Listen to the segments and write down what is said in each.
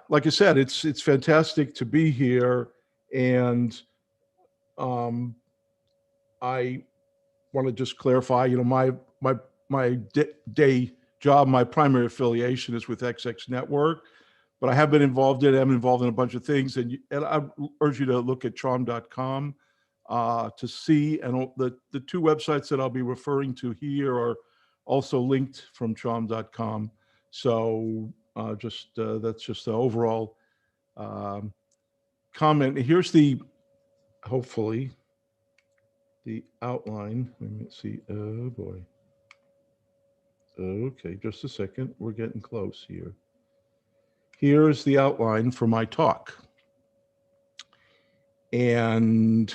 like I said, it's fantastic to be here, and I want to just clarify. My day job, my primary affiliation is with XX Network, but I have been involved in. I'm involved in a bunch of things, and I urge you to look at Chaum.com to see. And the two websites that I'll be referring to here are also linked from Chaum.com. So just that's just the overall um, comment. Here's hopefully the outline. Let me see. Oh boy. Okay, just a second. We're getting close here. Here's the outline for my talk. And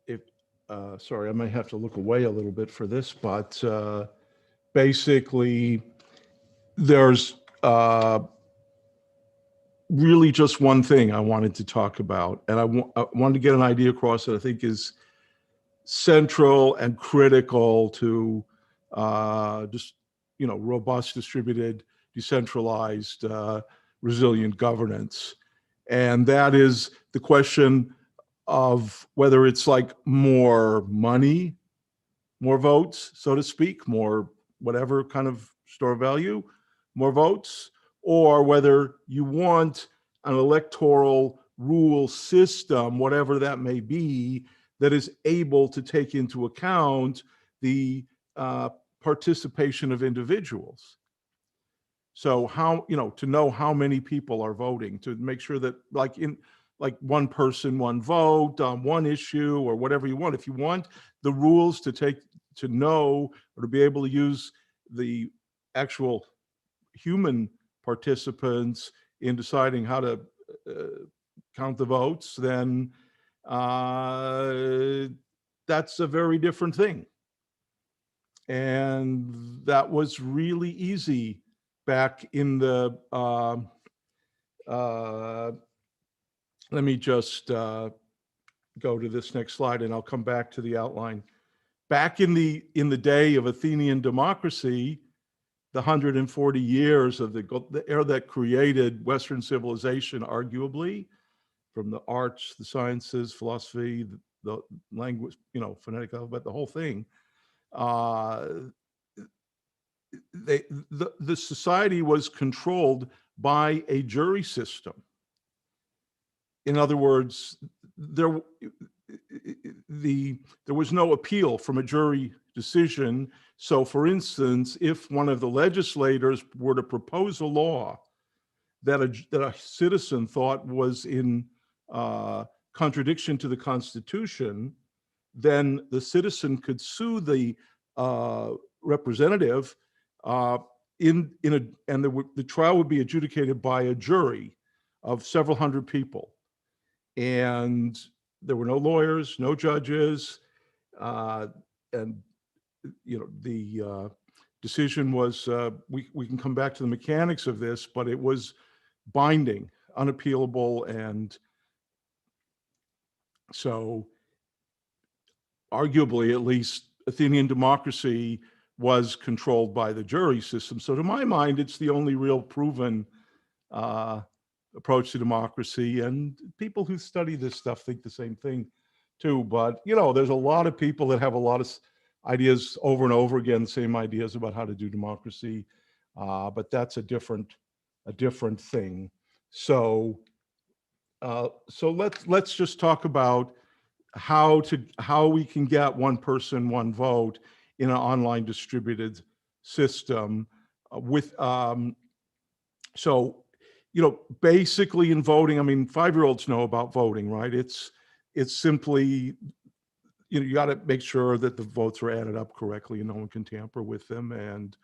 if sorry, I might have to look away a little bit for this, but basically, there's really just one thing I wanted to talk about, and I wanted to get an idea across that I think is central and critical to just robust, distributed, decentralized, resilient governance, and that is the question of whether it's like more money, more votes, so to speak, more whatever kind of store value, more votes, or whether you want an electoral rule system, whatever that may be, that is able to take into account the participation of individuals. So how, to know how many people are voting, to make sure that like one person, one vote on one issue or whatever you want. If you want the rules to know or to be able to use the actual human participants in deciding how to count the votes, then that's a very different thing. And that was really easy back in the, let me just go to this next slide and I'll come back to the outline. Back in the day of Athenian democracy, the 140 years of the era that created Western civilization, arguably, from the arts, the sciences, philosophy, the language, phonetic alphabet, the whole thing. The society was controlled by a jury system. In other words, there was no appeal from a jury decision. So for instance, if one of the legislators were to propose a law that a citizen thought was in contradiction to the Constitution, then the citizen could sue the representative and the trial would be adjudicated by a jury of several hundred people. And there were no lawyers, no judges, and the decision was, we can come back to the mechanics of this, but it was binding, unappealable, and so arguably, at least, Athenian democracy was controlled by the jury system. So to my mind, it's the only real proven approach to democracy, and people who study this stuff think the same thing too. But there's a lot of people that have a lot of ideas over and over again, the same ideas about how to do democracy, but that's a different thing. So let's just talk about how we can get one person, one vote in an online distributed system with so basically in voting, I mean, 5-year-olds know about voting, right? It's simply, you got to make sure that the votes are added up correctly and no one can tamper with them. And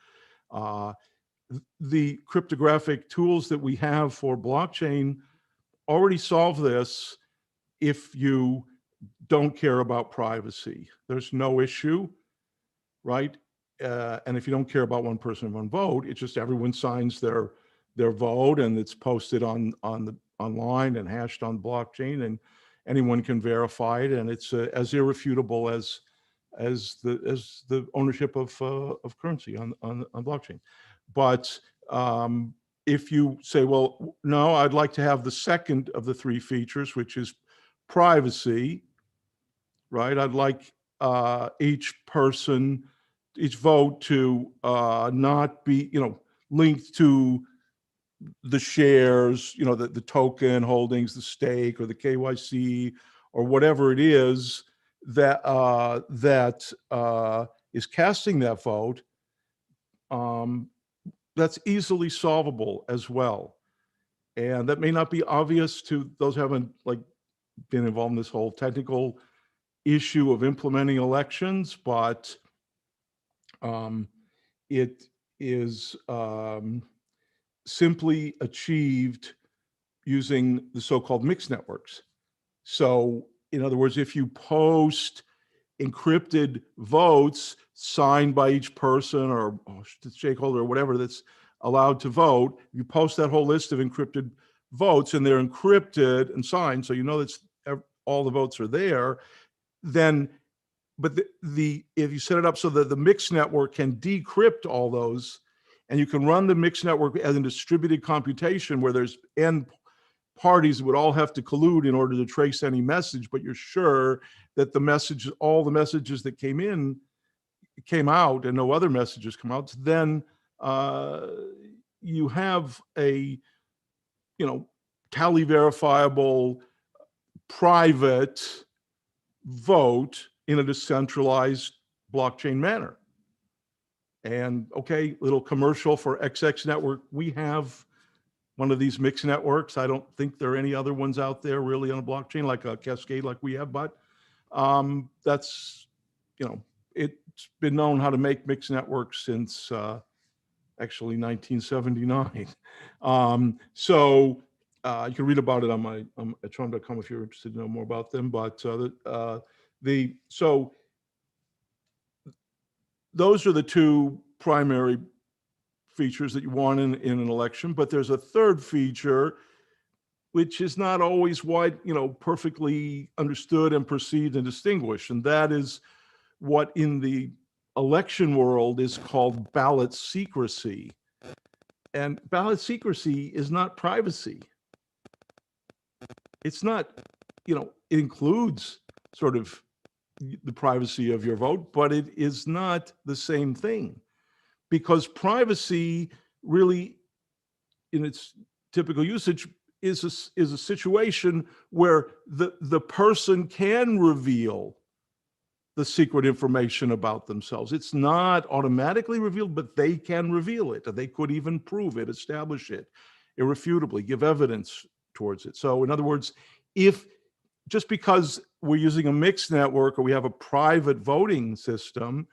the cryptographic tools that we have for blockchain already solve this if you don't care about privacy. There's no issue, right? And if you don't care about one person, one vote, it's just everyone signs their vote and it's posted online and hashed on blockchain, and anyone can verify it, and it's as irrefutable as the ownership of currency on blockchain. But if you say, well, no, I'd like to have the second of the three features, which is privacy, right? I'd like each vote to not be, linked to the shares, the token holdings, the stake, or the KYC, or whatever it is that is casting that vote. That's easily solvable as well, and that may not be obvious to those who haven't been involved in this whole technical issue of implementing elections, but it is simply achieved using the so-called mixed networks. So, in other words, if you post encrypted votes signed by each person or stakeholder or whatever that's allowed to vote, you post that whole list of encrypted votes and they're encrypted and signed, so you know that all the votes are there, then, but if you set it up so that the mixed network can decrypt all those, and you can run the mixed network as a distributed computation where there's n parties would all have to collude in order to trace any message, but you're sure that all the messages that came out and no other messages come out, then you have a, tally verifiable private vote in a decentralized blockchain manner. And okay, little commercial for XX Network. We have one of these mixed networks. I don't think there are any other ones out there really on a blockchain like a Cascade like we have, but that's, it's been known how to make mixed networks since actually 1979. So you can read about it on my at Chaum.com if you're interested to know more about them. But so those are the two primary features that you want in an election. But there's a third feature which is not always perfectly understood and perceived and distinguished, and that is what in the election world is called ballot secrecy. And ballot secrecy is not privacy. It's not, it includes sort of the privacy of your vote, but it is not the same thing, because privacy really, in its typical usage, is a situation where the person can reveal the secret information about themselves. It's not automatically revealed, but they can reveal it. They could even prove it, establish it irrefutably, give evidence towards it. So in other words, just because we're using a mixed network or we have a private voting system,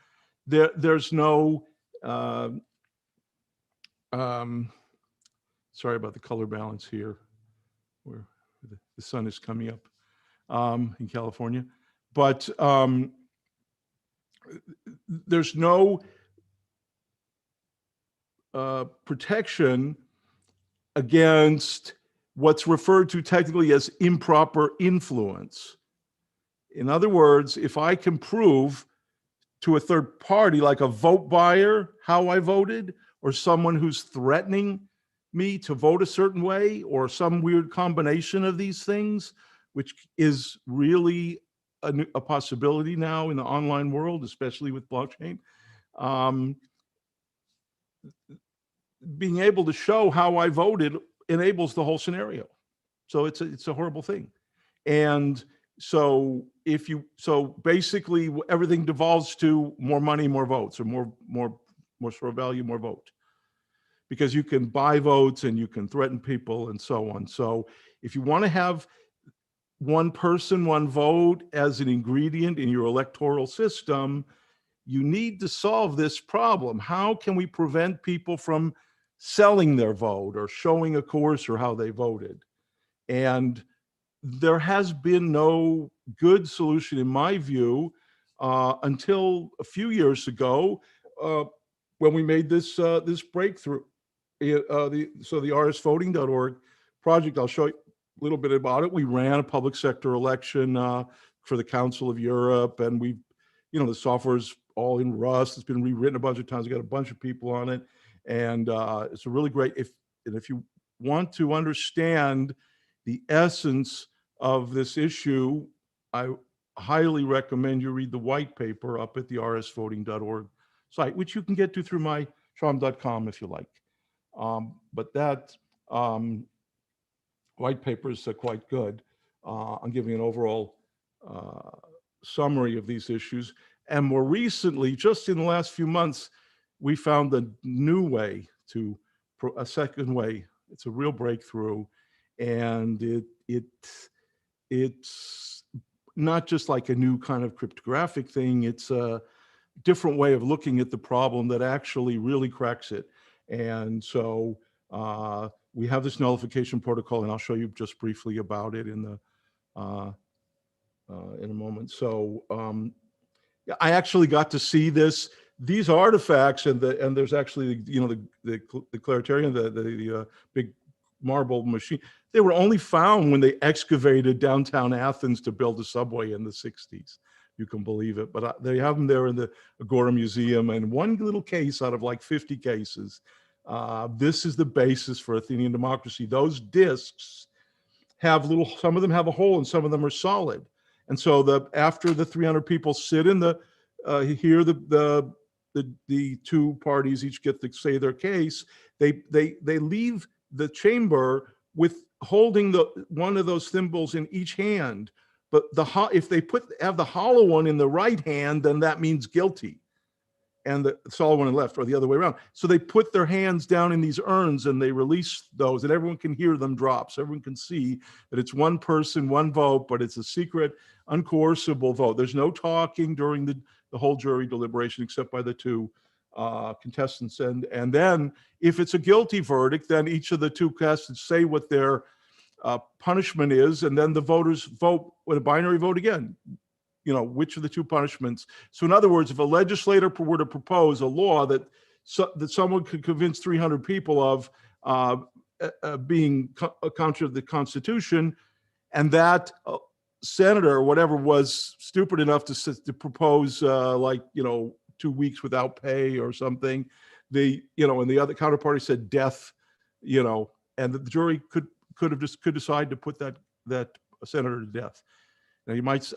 there's no, sorry about the color balance here, where the sun is coming up in California, but there's no protection against what's referred to technically as improper influence. In other words, if I can prove to a third party, like a vote buyer, how I voted, or someone who's threatening me to vote a certain way, or some weird combination of these things, which is really a possibility now in the online world, especially with blockchain, being able to show how I voted enables the whole scenario. So it's a horrible thing. And so basically everything devolves to more money, more votes, or more sort of value, more vote, because you can buy votes and you can threaten people and so on. So if you want to have one person, one vote as an ingredient in your electoral system, you need to solve this problem. How can we prevent people from selling their vote or showing a coercer how they voted? And there has been no good solution, in my view, until a few years ago, when we made this breakthrough. So the rsvoting.org project, I'll show you a little bit about it. We ran a public sector election for the Council of Europe, and we the software's all in Rust. It's been rewritten a bunch of times. We got a bunch of people on it, and it's a really great. If you want to understand the essence of this issue, I highly recommend you read the white paper up at the rsvoting.org site, which you can get to through my chaum.com if you like. But that white paper is quite good on giving an overall summary of these issues. And more recently, just in the last few months, we found a new way a second way. It's a real breakthrough. And it's not just like a new kind of cryptographic thing. It's a different way of looking at the problem that actually really cracks it. And so we have this nullification protocol, and I'll show you just briefly about it in a moment. So I actually got to see these artifacts, and there's actually the Claritarian, the big marble machine. They were only found when they excavated downtown Athens to build a subway in the 60s. You can believe it, but they have them there in the Agora Museum, and one little case out of like 50 cases. This is the basis for Athenian democracy. Those discs have some of them have a hole and some of them are solid. And so after the 300 people sit in hear the two parties each get to say their case, they leave the chamber with holding one of those thimbles in each hand. But if they have the hollow one in the right hand, then that means guilty, and the solid one in the left, or the other way around. So they put their hands down in these urns and they release those, and everyone can hear them drop. So everyone can see that it's one person, one vote, but it's a secret, uncoercible vote. There's no talking during the whole jury deliberation except by the two contestants. And then if it's a guilty verdict, then each of the two contestants say what their punishment is, and then the voters vote with a binary vote again. Which of the two punishments. So in other words, if a legislator were to propose a law that someone could convince 300 people of being contrary to the Constitution, and that senator or whatever was stupid enough to propose 2 weeks without pay or something, and the other counterparty said death, and the jury could decide to put that senator to death. Now you might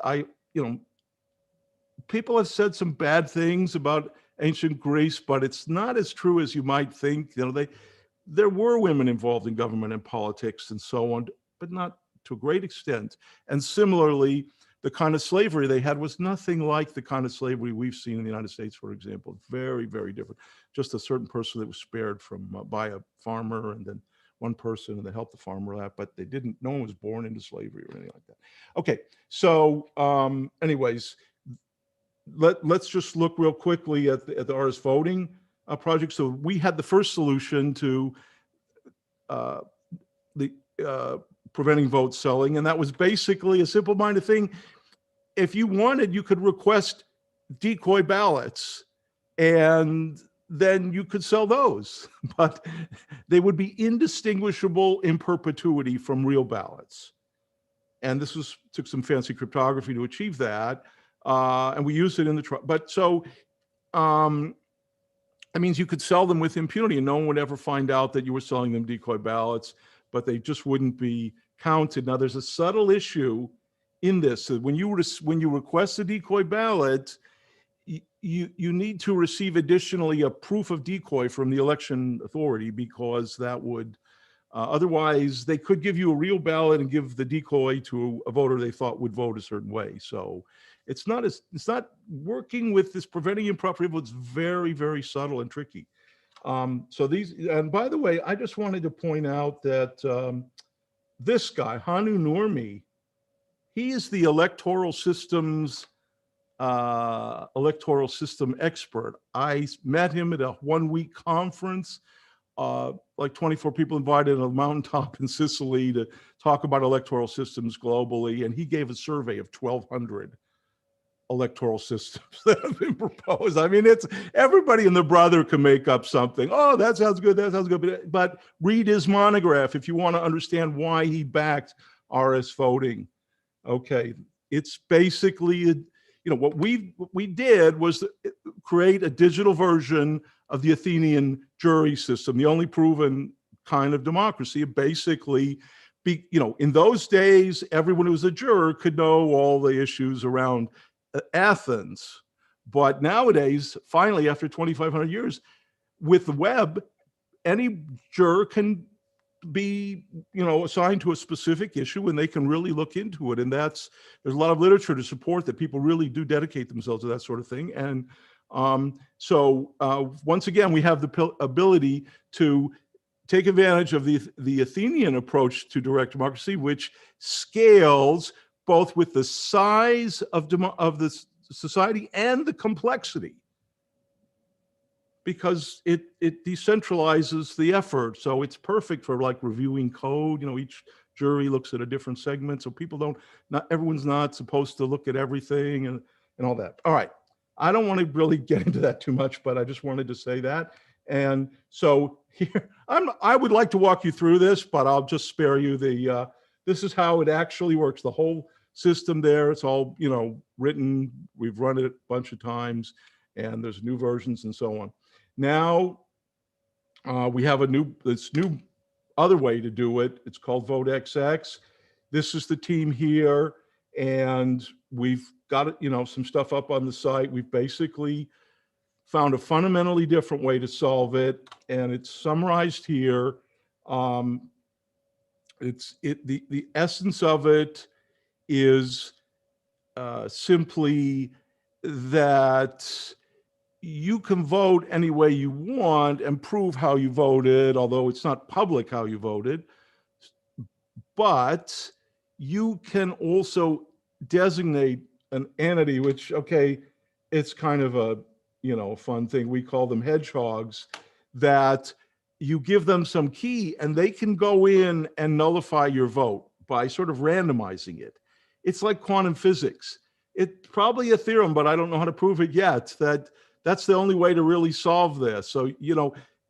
people have said some bad things about ancient Greece, but it's not as true as you might think. There were women involved in government and politics and so on, but not to a great extent. And similarly, the kind of slavery they had was nothing like the kind of slavery we've seen in the United States, for example. Very, very different. Just a certain person that was spared by a farmer, and then one person, and they helped the farmer out, but no one was born into slavery or anything like that. Okay, so anyways, let's just look real quickly at the RS voting project. So we had the first solution to preventing vote selling, and that was basically a simple-minded thing. If you wanted, you could request decoy ballots, and then you could sell those, but they would be indistinguishable in perpetuity from real ballots. And this took some fancy cryptography to achieve that. And we used it in the trial. But so it means you could sell them with impunity, and no one would ever find out that you were selling them decoy ballots, but they just wouldn't be counted. Now, there's a subtle issue in this. So when you request a decoy ballot, you need to receive additionally a proof of decoy from the election authority, because that would otherwise they could give you a real ballot and give the decoy to a voter they thought would vote a certain way. So it's not working with this preventing improper vote. It's very, very subtle and tricky. And by the way, I just wanted to point out that this guy, Hanu Nurmi, he is the electoral system expert. I met him at a 1-week conference, like 24 people invited on a mountaintop in Sicily to talk about electoral systems globally. And he gave a survey of 1,200 electoral systems that have been proposed. I mean, it's everybody and their brother can make up something. Oh, that sounds good. That sounds good. But read his monograph if you want to understand why he backed RS voting. Okay, it's basically what we did was create a digital version of the Athenian jury system, the only proven kind of democracy. Basically, in those days, everyone who was a juror could know all the issues around Athens. But nowadays, finally, after 2,500 years, with the web, any juror can be assigned to a specific issue, and they can really look into it. And there's a lot of literature to support that people really do dedicate themselves to that sort of thing. And so once again, we have the ability to take advantage of the Athenian approach to direct democracy, which scales both with the size of the society and the complexity, because it decentralizes the effort. So it's perfect for like reviewing code. Each jury looks at a different segment, so people not everyone's not supposed to look at everything and all that. All right, I don't want to really get into that too much, but I just wanted to say that. And so here, I would like to walk you through this, but I'll just spare you this is how it actually works. The whole system there, it's all, written. We've run it a bunch of times, and there's new versions and so on. Now, we have this new other way to do it. It's called Votexx. This is the team here, and we've got some stuff up on the site. We've basically found a fundamentally different way to solve it, and it's summarized here. The essence of it is simply that you can vote any way you want and prove how you voted, although it's not public how you voted. But you can also designate an entity, which, okay, it's kind of a fun thing. We call them hedgehogs, that you give them some key and they can go in and nullify your vote by sort of randomizing it. It's like quantum physics. It's probably a theorem, but I don't know how to prove it yet. That's the only way to really solve this. So,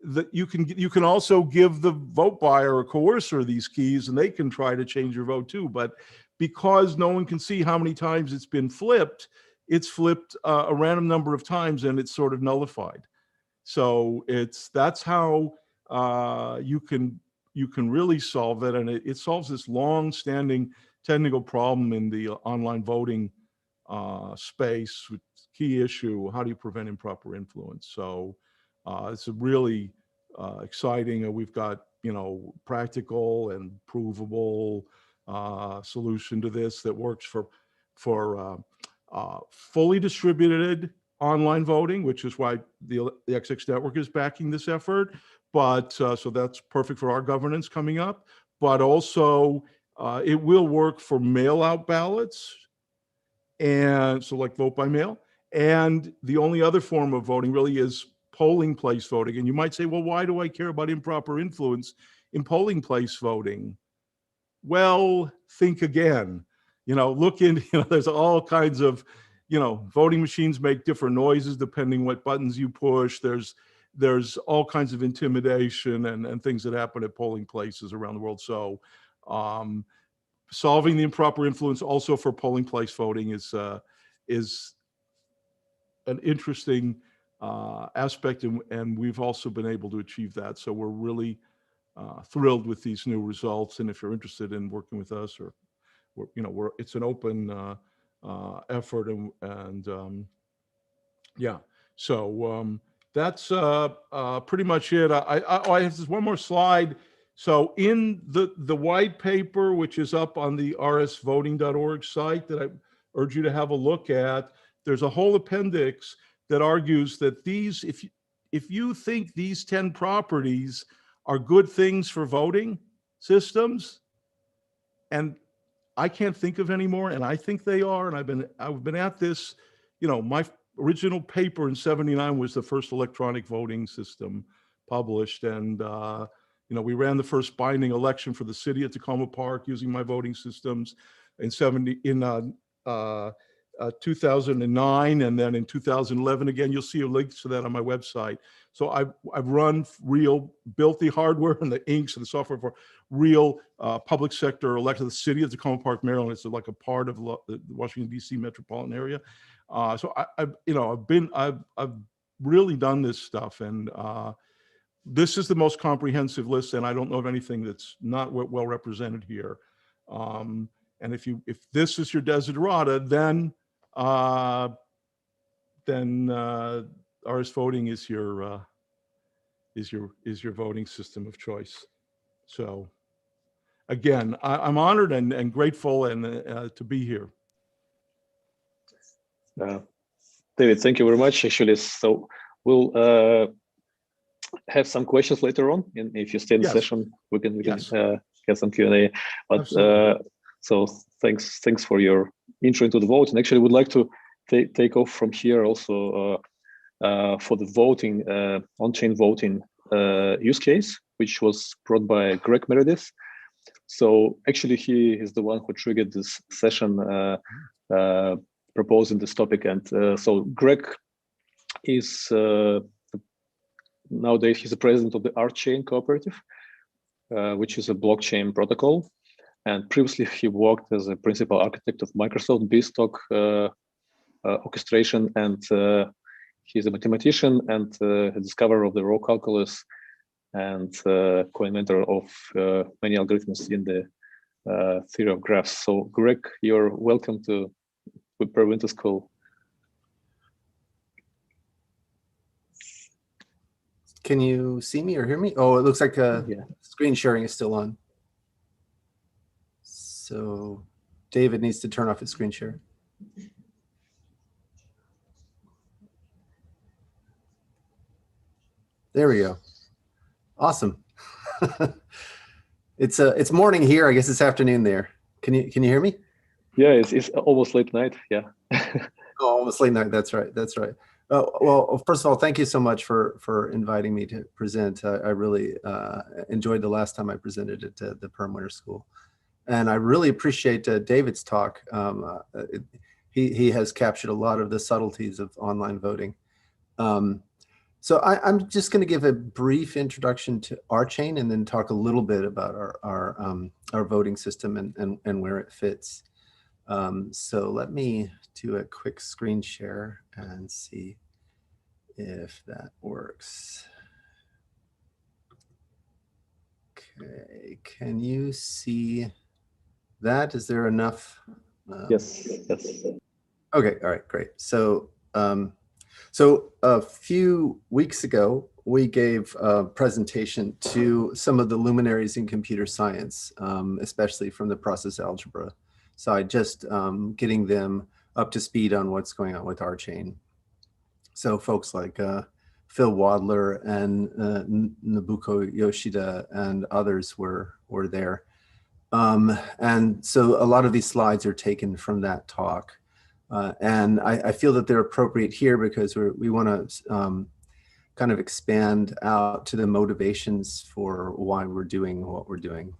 that you can also give the vote buyer or coercer these keys, and they can try to change your vote too. But because no one can see how many times it's been flipped, it's flipped a random number of times, and it's sort of nullified. So that's how you can really solve it, and it solves this long-standing technical problem in the online voting space. Key issue: how do you prevent improper influence? So it's a really exciting. We've got practical and provable solution to this that works for fully distributed online voting, which is why the XX network is backing this effort. But so that's perfect for our governance coming up. But also it will work for mail-out ballots, and so like vote by mail. And the only other form of voting really is polling place voting. And you might say, well, why do I care about improper influence in polling place voting? Well, think again. Look in, there's all kinds of, voting machines make different noises depending what buttons you push. There's all kinds of intimidation and things that happen at polling places around the world. So solving the improper influence also for polling place voting is an interesting aspect, and we've also been able to achieve that. So we're really thrilled with these new results. And if you're interested in working with us, or it's an open effort, and yeah. So that's pretty much it. I have just one more slide. So in the white paper, which is up on the rsvoting.org site that I urge you to have a look at, there's a whole appendix that argues that if you think these 10 properties are good things for voting systems, and I can't think of any more, and I think they are, and I've been at this. My original paper in '79 was the first electronic voting system published, and we ran the first binding election for the city at Tacoma Park using my voting systems in 2009, and then in 2011 again. You'll see links to that on my website. So I've built the hardware and the inks and the software for real public sector elected. The city of Tacoma Park, Maryland. It's like a part of the Washington, D.C. metropolitan area. I've really done this stuff, and this is the most comprehensive list, and I don't know of anything that's not well represented here. And if this is your desiderata, then RS voting is your voting system of choice. So again, I'm honored and grateful and to be here. David, thank you very much. Actually, so we'll have some questions later on, and if you stay in the session, we can get some Q&A. But so thanks for your intro into the vote. And actually, I would like to take off from here also for the voting on-chain voting use case, which was brought by Greg Meredith. So actually, he is the one who triggered this session proposing this topic. And so Greg is nowadays he's the president of the RChain cooperative, which is a blockchain protocol. And previously he worked as a principal architect of Microsoft Beanstalk orchestration, and he's a mathematician and a discoverer of the raw calculus and co-inventor of many algorithms in the theory of graphs. So Greg, you're welcome to Perm Winter School. Can you see me or hear me? Oh, it looks like screen sharing is still on. So David needs to turn off his screen share. There we go. Awesome. It's morning here. I guess it's afternoon there. Can you hear me? Yeah, it's almost late night. Yeah. Oh, almost late night. That's right. That's right. Well, first of all, thank you so much for inviting me to present. I really enjoyed the last time I presented at the Perm Winter School, and I really appreciate David's talk. He has captured a lot of the subtleties of online voting. So I'm just going to give a brief introduction to RChain and then talk a little bit about our voting system and where it fits. So let me do a quick screen share and see if that works. Okay, can you see that? Is there enough? Yes. Okay, all right, great. So, so a few weeks ago, we gave a presentation to some of the luminaries in computer science, especially from the process algebra side, just getting them up to speed on what's going on with RChain. So folks like Phil Wadler and Nobuko Yoshida and others were there. And so a lot of these slides are taken from that talk. And I feel that they're appropriate here because we want to kind of expand out to the motivations for why we're doing what we're doing.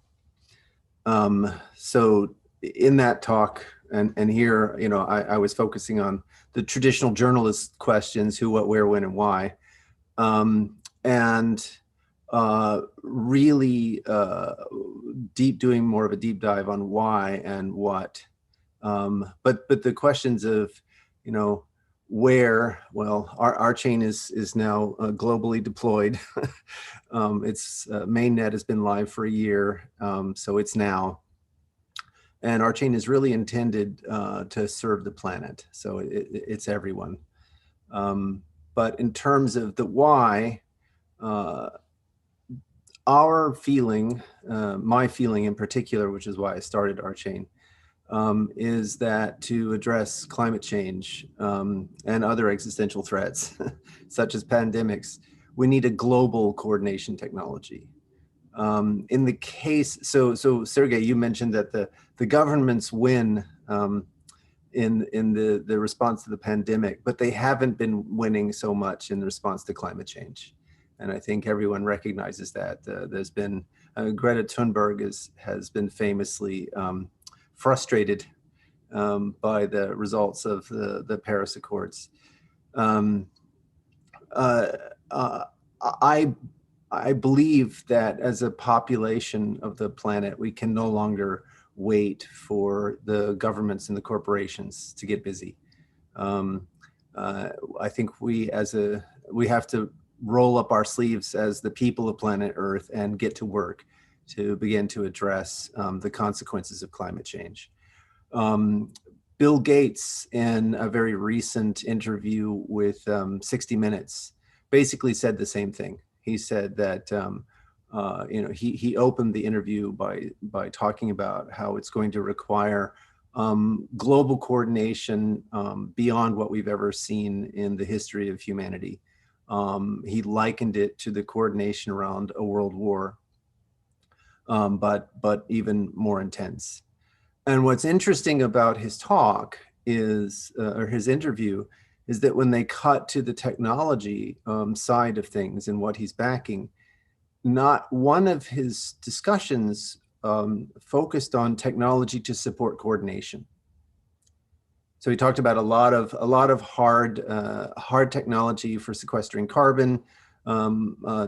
So in that talk, and here, you know, I was focusing on the traditional journalist questions: who, what, where, when, and why, and really doing more of a deep dive on why and what. But the questions of, you know, where, well, RChain is now globally deployed. Its mainnet has been live for a year, so it's now. And RChain is really intended to serve the planet, so it's everyone. But in terms of the why, our feeling, my feeling in particular, which is why I started RChain, is that to address climate change and other existential threats, such as pandemics, we need a global coordination technology. In the case, so Sergey, you mentioned that the governments win in the response to the pandemic, but they haven't been winning so much in the response to climate change. And I think everyone recognizes that. There's been, Greta Thunberg has been famously frustrated by the results of the Paris Accords. I believe that as a population of the planet, we can no longer wait for the governments and the corporations to get busy. I think we have to roll up our sleeves as the people of planet Earth and get to work to begin to address the consequences of climate change. Bill Gates, in a very recent interview with 60 Minutes, basically said the same thing. He said that he opened the interview by talking about how it's going to require global coordination beyond what we've ever seen in the history of humanity. He likened it to the coordination around a world war, but even more intense. And what's interesting about his talk is, or his interview, is that when they cut to the technology side of things and what he's backing, not one of his discussions focused on technology to support coordination. So he talked about a lot of hard technology for sequestering carbon,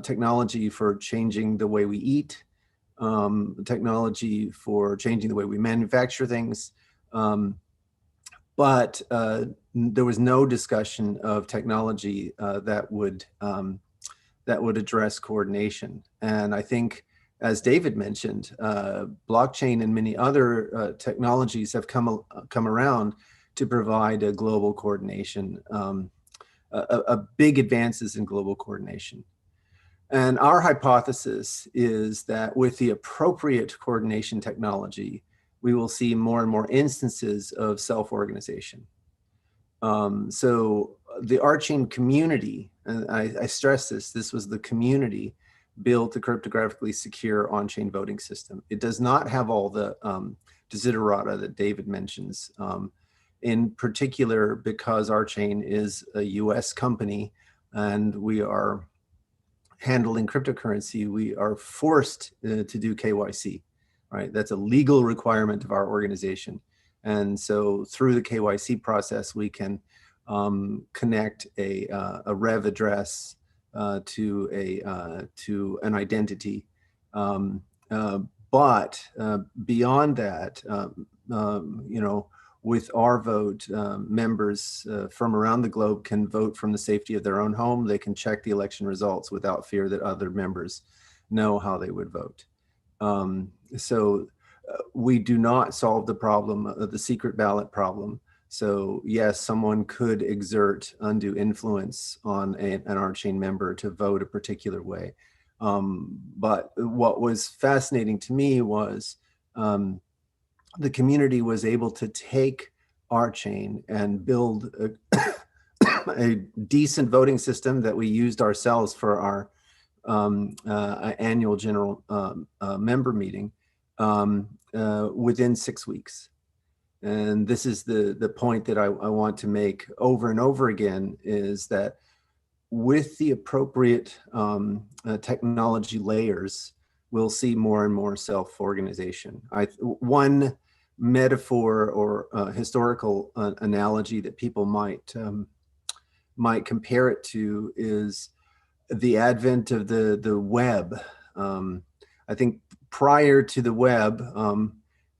technology for changing the way we eat, technology for changing the way we manufacture things, but there was no discussion of technology that would address coordination. And I think, as David mentioned, blockchain and many other technologies have come around to provide a global coordination, a big advances in global coordination. And our hypothesis is that with the appropriate coordination technology, we will see more and more instances of self-organization. So the RChain community, and I stress this was the community, built a cryptographically secure on-chain voting system. It does not have all the desiderata that David mentions, in particular because RChain is a US company and we are handling cryptocurrency. We are forced to do KYC, right? That's a legal requirement of our organization. And so through the KYC process, we can connect a rev address to an identity. But beyond that, with our vote, members from around the globe can vote from the safety of their own home. They can check the election results without fear that other members know how they would vote. So we do not solve the problem of the secret ballot problem. So yes, someone could exert undue influence on an RChain member to vote a particular way. But what was fascinating to me was the community was able to take RChain and build a decent voting system that we used ourselves for our annual general member meeting within 6 weeks. And this is the point that I want to make over and over again, is that with the appropriate technology layers, we'll see more and more self-organization. One metaphor or historical analogy that people might compare it to is the advent of the web. I think prior to the web,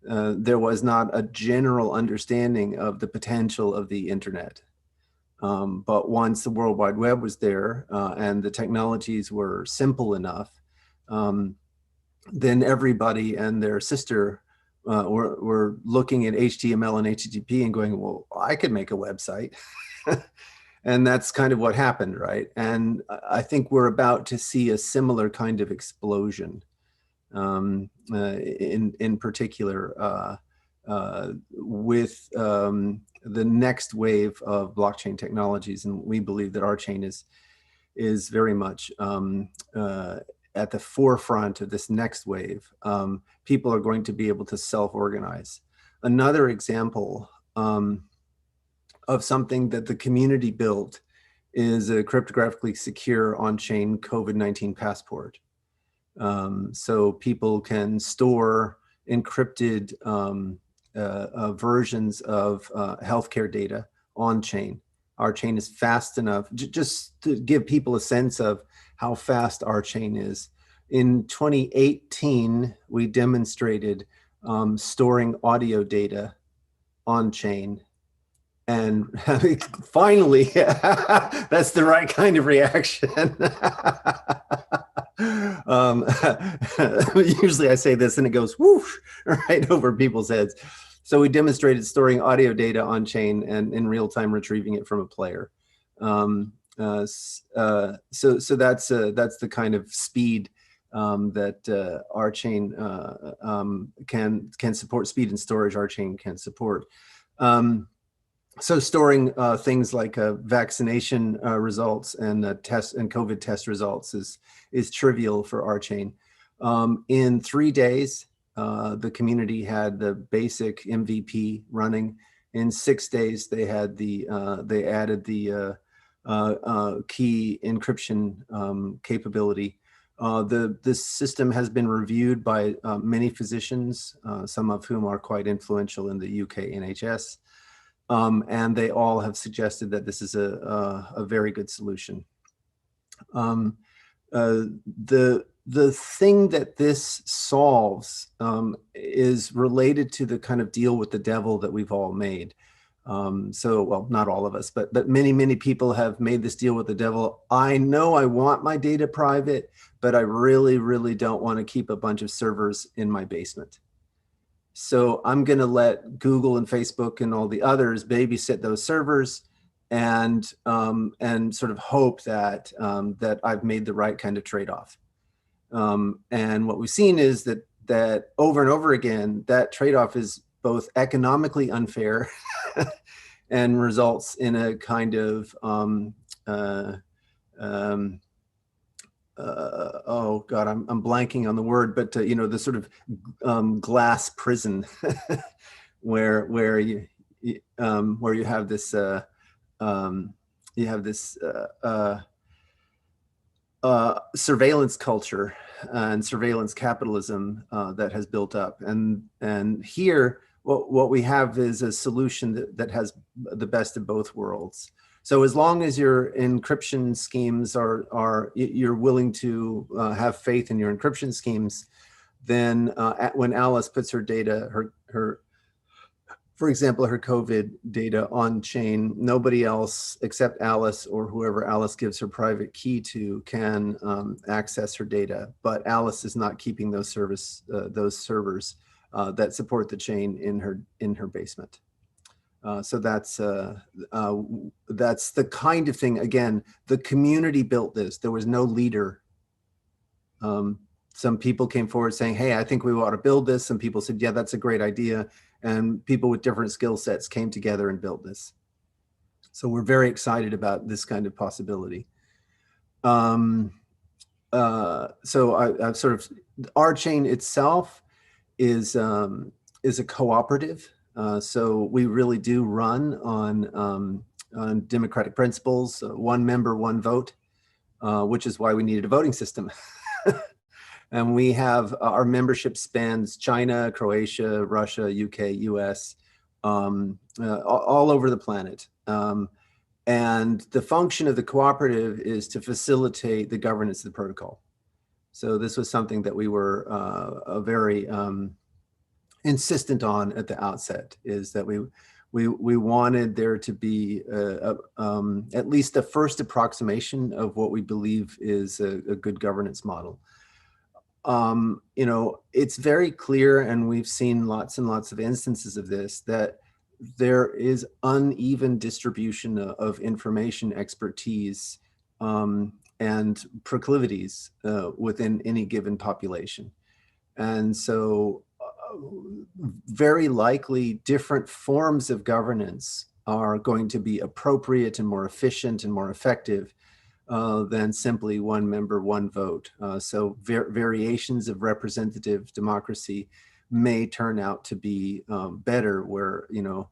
there was not a general understanding of the potential of the internet. But once the World Wide Web was there and the technologies were simple enough, then everybody and their sister were looking at HTML and HTTP and going, well, I could make a website. And that's kind of what happened, right? And I think we're about to see a similar kind of explosion. In particular, with the next wave of blockchain technologies, and we believe that RChain is very much at the forefront of this next wave. People are going to be able to self-organize. Another example of something that the community built is a cryptographically secure on-chain COVID-19 passport. So people can store encrypted versions of healthcare data on chain. RChain is fast enough, just to give people a sense of how fast RChain is. In 2018, we demonstrated storing audio data on chain And finally, that's the right kind of reaction. Usually I say this and it goes whoosh right over people's heads. So we demonstrated storing audio data on chain and in real time retrieving it from a player. So that's the kind of speed that RChain can support. Speed and storage RChain can support. So storing things like vaccination results and test and COVID test results is trivial for RChain. In 3 days, the community had the basic MVP running. In 6 days, they had they added the key encryption capability. This system has been reviewed by many physicians, some of whom are quite influential in the UK NHS. And they all have suggested that this is a very good solution. The thing that this solves is related to the kind of deal with the devil that we've all made. Well, not all of us, but many people have made this deal with the devil. I know I want my data private, but I really don't want to keep a bunch of servers in my basement. So I'm going to let Google and Facebook and all the others babysit those servers, and sort of hope that that I've made the right kind of trade-off. And what we've seen is that over and over again, that trade-off is both economically unfair and results in a kind of oh God, I'm blanking on the word, but you know, the sort of glass prison where you have this surveillance culture and surveillance capitalism that has built up, and here what we have is a solution that has the best of both worlds. So as long as your encryption schemes you're willing to have faith in your encryption schemes, then when Alice puts her data, for example, her COVID data on chain, nobody else except Alice or whoever Alice gives her private key to can access her data. But Alice is not keeping those servers that support the chain in her basement. So that's the kind of thing. Again, the community built this. There was no leader. Some people came forward saying, "Hey, I think we ought to build this." Some people said, "Yeah, that's a great idea." And people with different skill sets came together and built this. So we're very excited about this kind of possibility. So I've sort of, RChain itself is a cooperative. So we really do run on democratic principles, one member, one vote, which is why we needed a voting system. And we have, our membership spans China, Croatia, Russia, UK, US, all over the planet. And the function of the cooperative is to facilitate the governance of the protocol. So this was something that we were very insistent on at the outset, is that we wanted there to be at least the first approximation of what we believe is a good governance model. You know, it's very clear, and we've seen lots and lots of instances of this, that there is uneven distribution of information expertise and proclivities within any given population. And so very likely different forms of governance are going to be appropriate and more efficient and more effective than simply one member, one vote. So variations of representative democracy may turn out to be better, where, you know,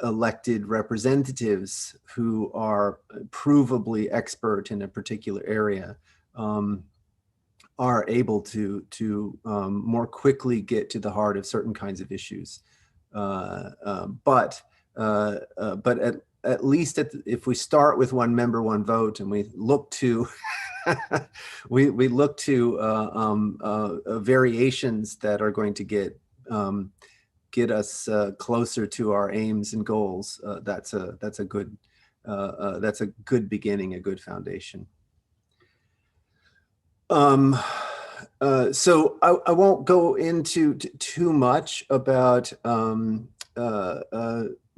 elected representatives who are provably expert in a particular area are able to more quickly get to the heart of certain kinds of issues. But at least if we start with one member, one vote, and we look to we look to variations that are going to get us closer to our aims and goals, that's a good beginning, a good foundation. So I won't go into too much about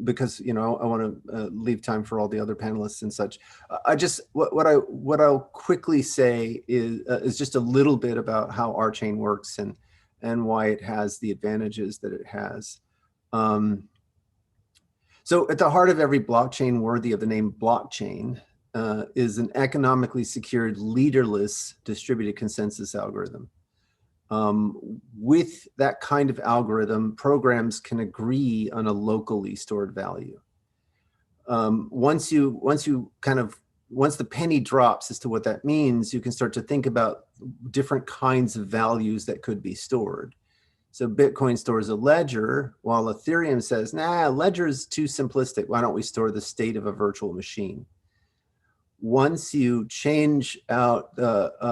because I want to leave time for all the other panelists and such. I just what I'll quickly say is just a little bit about how RChain works and why it has the advantages that it has. So at the heart of every blockchain worthy of the name blockchain is an economically secured, leaderless distributed consensus algorithm. With that kind of algorithm, programs can agree on a locally stored value. Once the penny drops as to what that means, you can start to think about different kinds of values that could be stored. So Bitcoin stores a ledger, while Ethereum says, nah, ledger is too simplistic. Why don't we store the state of a virtual machine? Once you change out,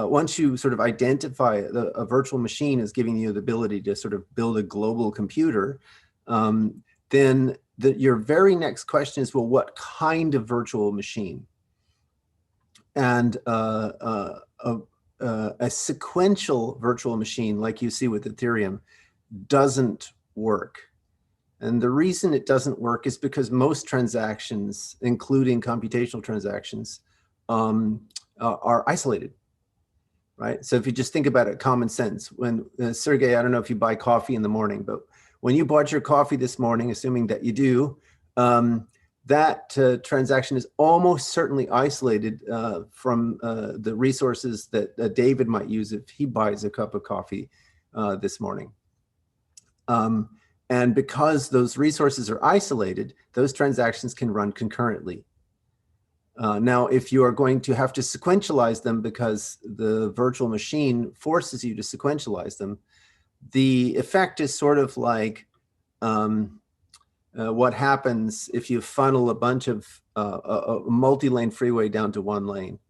once you sort of identify a virtual machine as giving you the ability to sort of build a global computer, then your very next question is, well, what kind of virtual machine? And a sequential virtual machine, like you see with Ethereum, doesn't work. And the reason it doesn't work is because most transactions, including computational transactions, are isolated, right? So if you just think about it, common sense, when Sergey, I don't know if you buy coffee in the morning, but when you bought your coffee this morning, assuming that you do, that transaction is almost certainly isolated from the resources that David might use if he buys a cup of coffee this morning. And because those resources are isolated, those transactions can run concurrently. Now, if you are going to have to sequentialize them because the virtual machine forces you to sequentialize them, the effect is sort of like what happens if you funnel a bunch of a multi-lane freeway down to one lane,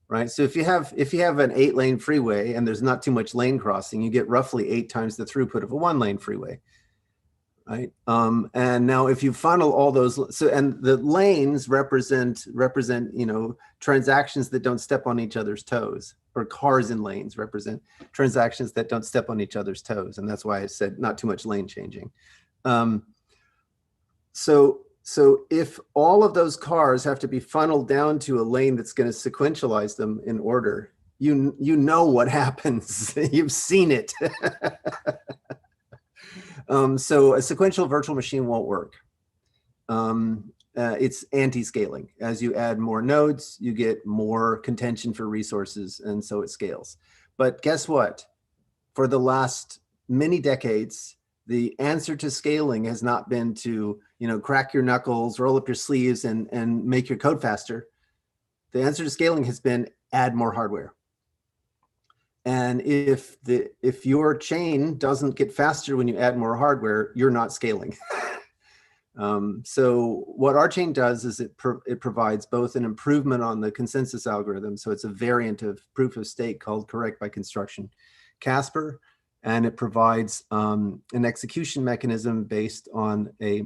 right? So if you have an 8-lane freeway and there's not too much lane crossing, you get roughly 8 times the throughput of a 1-lane freeway. Right. And now if you funnel all those, and the lanes represent, transactions that don't step on each other's toes, or cars in lanes represent transactions that don't step on each other's toes. And that's why I said not too much lane changing. So if all of those cars have to be funneled down to a lane that's going to sequentialize them in order, you know what happens. You've seen it. So a sequential virtual machine won't work. It's anti-scaling. As you add more nodes, you get more contention for resources, and so it scales. But guess what? For the last many decades, the answer to scaling has not been to, crack your knuckles, roll up your sleeves, and make your code faster. The answer to scaling has been add more hardware. And if your chain doesn't get faster when you add more hardware, you're not scaling. So what RChain does is it provides both an improvement on the consensus algorithm. So it's a variant of proof of stake called correct by construction, Casper, and it provides an execution mechanism based on a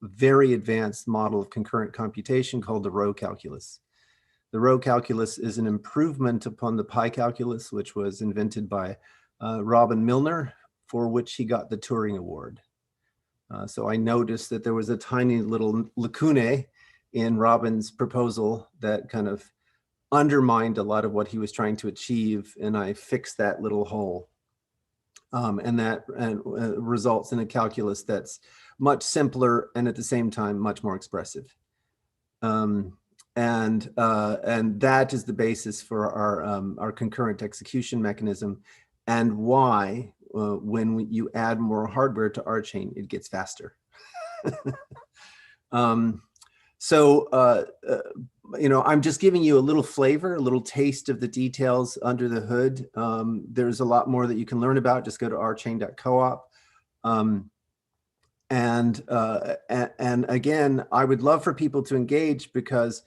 very advanced model of concurrent computation called the row calculus. The row calculus is an improvement upon the pi calculus, which was invented by Robin Milner, for which he got the Turing Award. So I noticed that there was a tiny little lacune in Robin's proposal that kind of undermined a lot of what he was trying to achieve, and I fixed that little hole. And that results in a calculus that's much simpler and at the same time much more expressive. And that is the basis for our concurrent execution mechanism, and why when you add more hardware to RChain, it gets faster. I'm just giving you a little flavor, a little taste of the details under the hood. There's a lot more that you can learn about. Just go to rchain.coop. And again, I would love for people to engage, because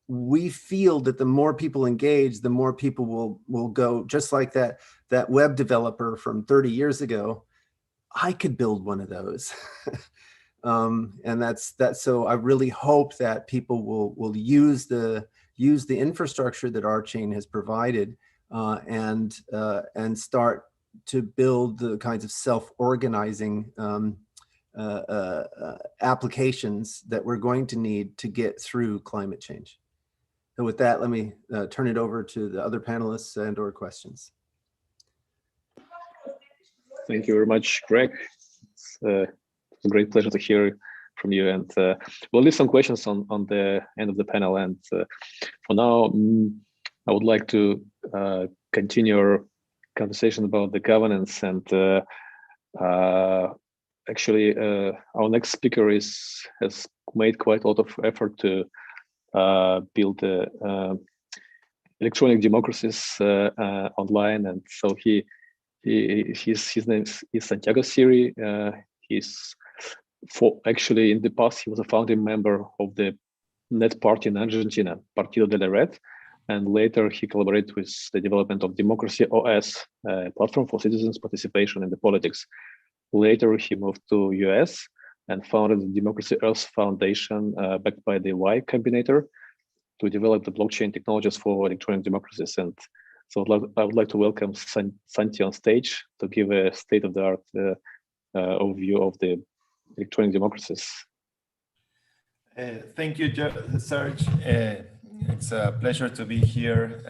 we feel that the more people engage, the more people will go, just like that web developer from 30 years ago. I could build one of those. And that's so I really hope that people will use the infrastructure that RChain has provided and start to build the kinds of self-organizing applications that we're going to need to get through climate change. And with that, let me turn it over to the other panelists and or questions. Thank you very much, Greg. It's a great pleasure to hear from you. And we'll leave some questions on the end of the panel. And for now, I would like to continue our conversation about the governance. And actually, our next speaker has made quite a lot of effort to build electronic democracies online. And so his name is Santiago Siri. Actually, in the past, he was a founding member of the net party in Argentina, Partido de la Red, and later he collaborated with the development of Democracy OS, a platform for citizens' participation in the politics. Later, he moved to US and founded the Democracy Earth Foundation, backed by the Y Combinator, to develop the blockchain technologies for electronic democracies. And so I would like to welcome Santi on stage to give a state-of-the-art overview of the electronic democracies. Thank you, Serge. It's a pleasure to be here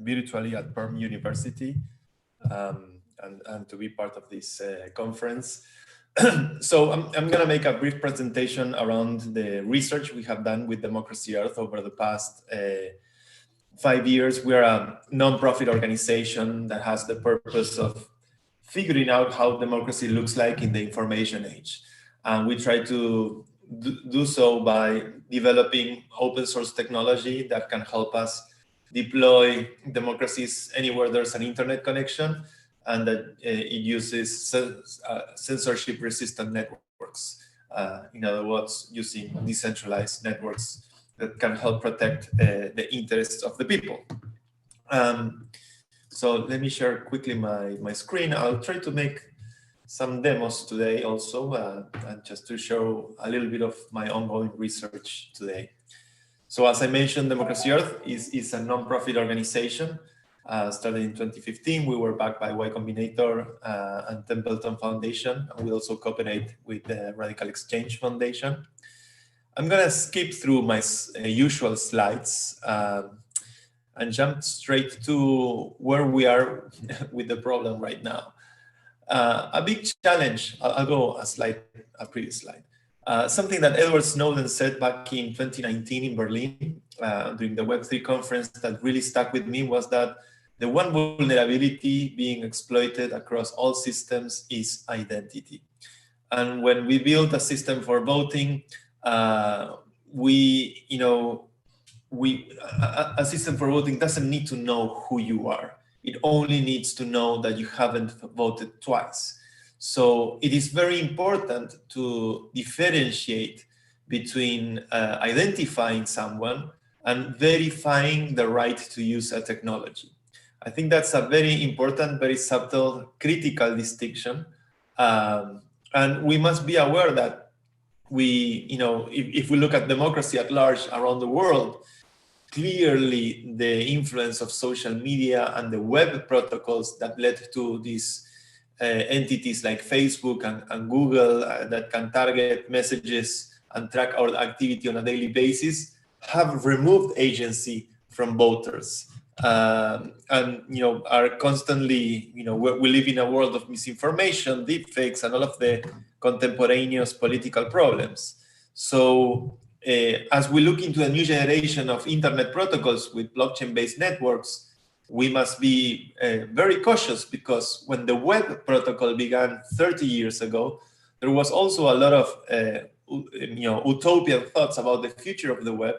virtually at Perm University and to be part of this conference. So I'm going to make a brief presentation around the research we have done with Democracy Earth over the past 5 years. We're a non-profit organization that has the purpose of figuring out how democracy looks like in the information age. And we try to do so by developing open source technology that can help us deploy democracies anywhere there's an internet connection, and that it uses censorship resistant networks. In other words, using decentralized networks that can help protect the interests of the people. So let me share quickly my screen. I'll try to make some demos today also, and just to show a little bit of my ongoing research today. So as I mentioned, Democracy Earth is a non-profit organization. Started in 2015, we were backed by Y Combinator and Templeton Foundation, and we also cooperate with the Radical Exchange Foundation. I'm gonna skip through my usual slides and jump straight to where we are with the problem right now. A big challenge, I'll go a previous slide. Something that Edward Snowden said back in 2019 in Berlin during the Web3 conference that really stuck with me was that the one vulnerability being exploited across all systems is identity. And when we build a system for voting, a system for voting doesn't need to know who you are. It only needs to know that you haven't voted twice. So it is very important to differentiate between identifying someone and verifying the right to use a technology. I think that's a very important, very subtle, critical distinction. And we must be aware that if we look at democracy at large around the world, clearly the influence of social media and the web protocols that led to these entities like Facebook and Google that can target messages and track our activity on a daily basis have removed agency from voters. And are constantly, we live in a world of misinformation, deepfakes, and all of the contemporaneous political problems. So as we look into a new generation of internet protocols with blockchain-based networks, we must be very cautious, because when the web protocol began 30 years ago, there was also a lot of utopian thoughts about the future of the web,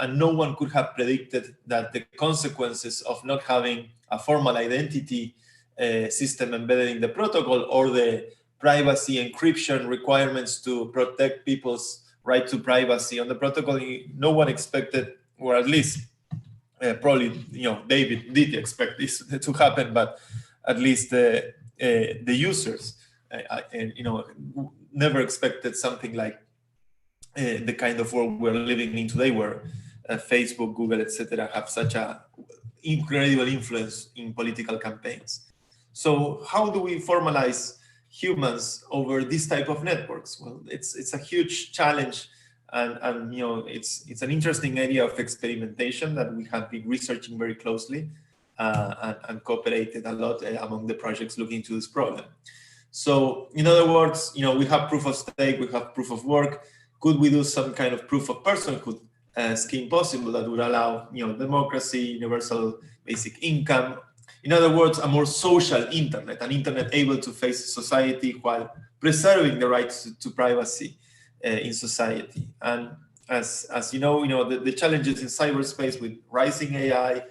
and no one could have predicted that the consequences of not having a formal identity system embedded in the protocol, or the privacy encryption requirements to protect people's right to privacy on the protocol, no one expected, or at least probably David did expect this to happen, but at least the users never expected something like the kind of world we're living in today, where Facebook, Google, etc., have such a incredible influence in political campaigns. So how do we formalize humans over this type of networks? Well, it's a huge challenge, and it's an interesting area of experimentation that we have been researching very closely and cooperated a lot among the projects looking into this problem. So in other words, we have proof of stake, we have proof of work. Could we do some kind of proof of personhood scheme possible that would allow democracy, universal basic income? In other words, a more social internet, an internet able to face society while preserving the rights to privacy in society. And as you know, the challenges in cyberspace with rising AI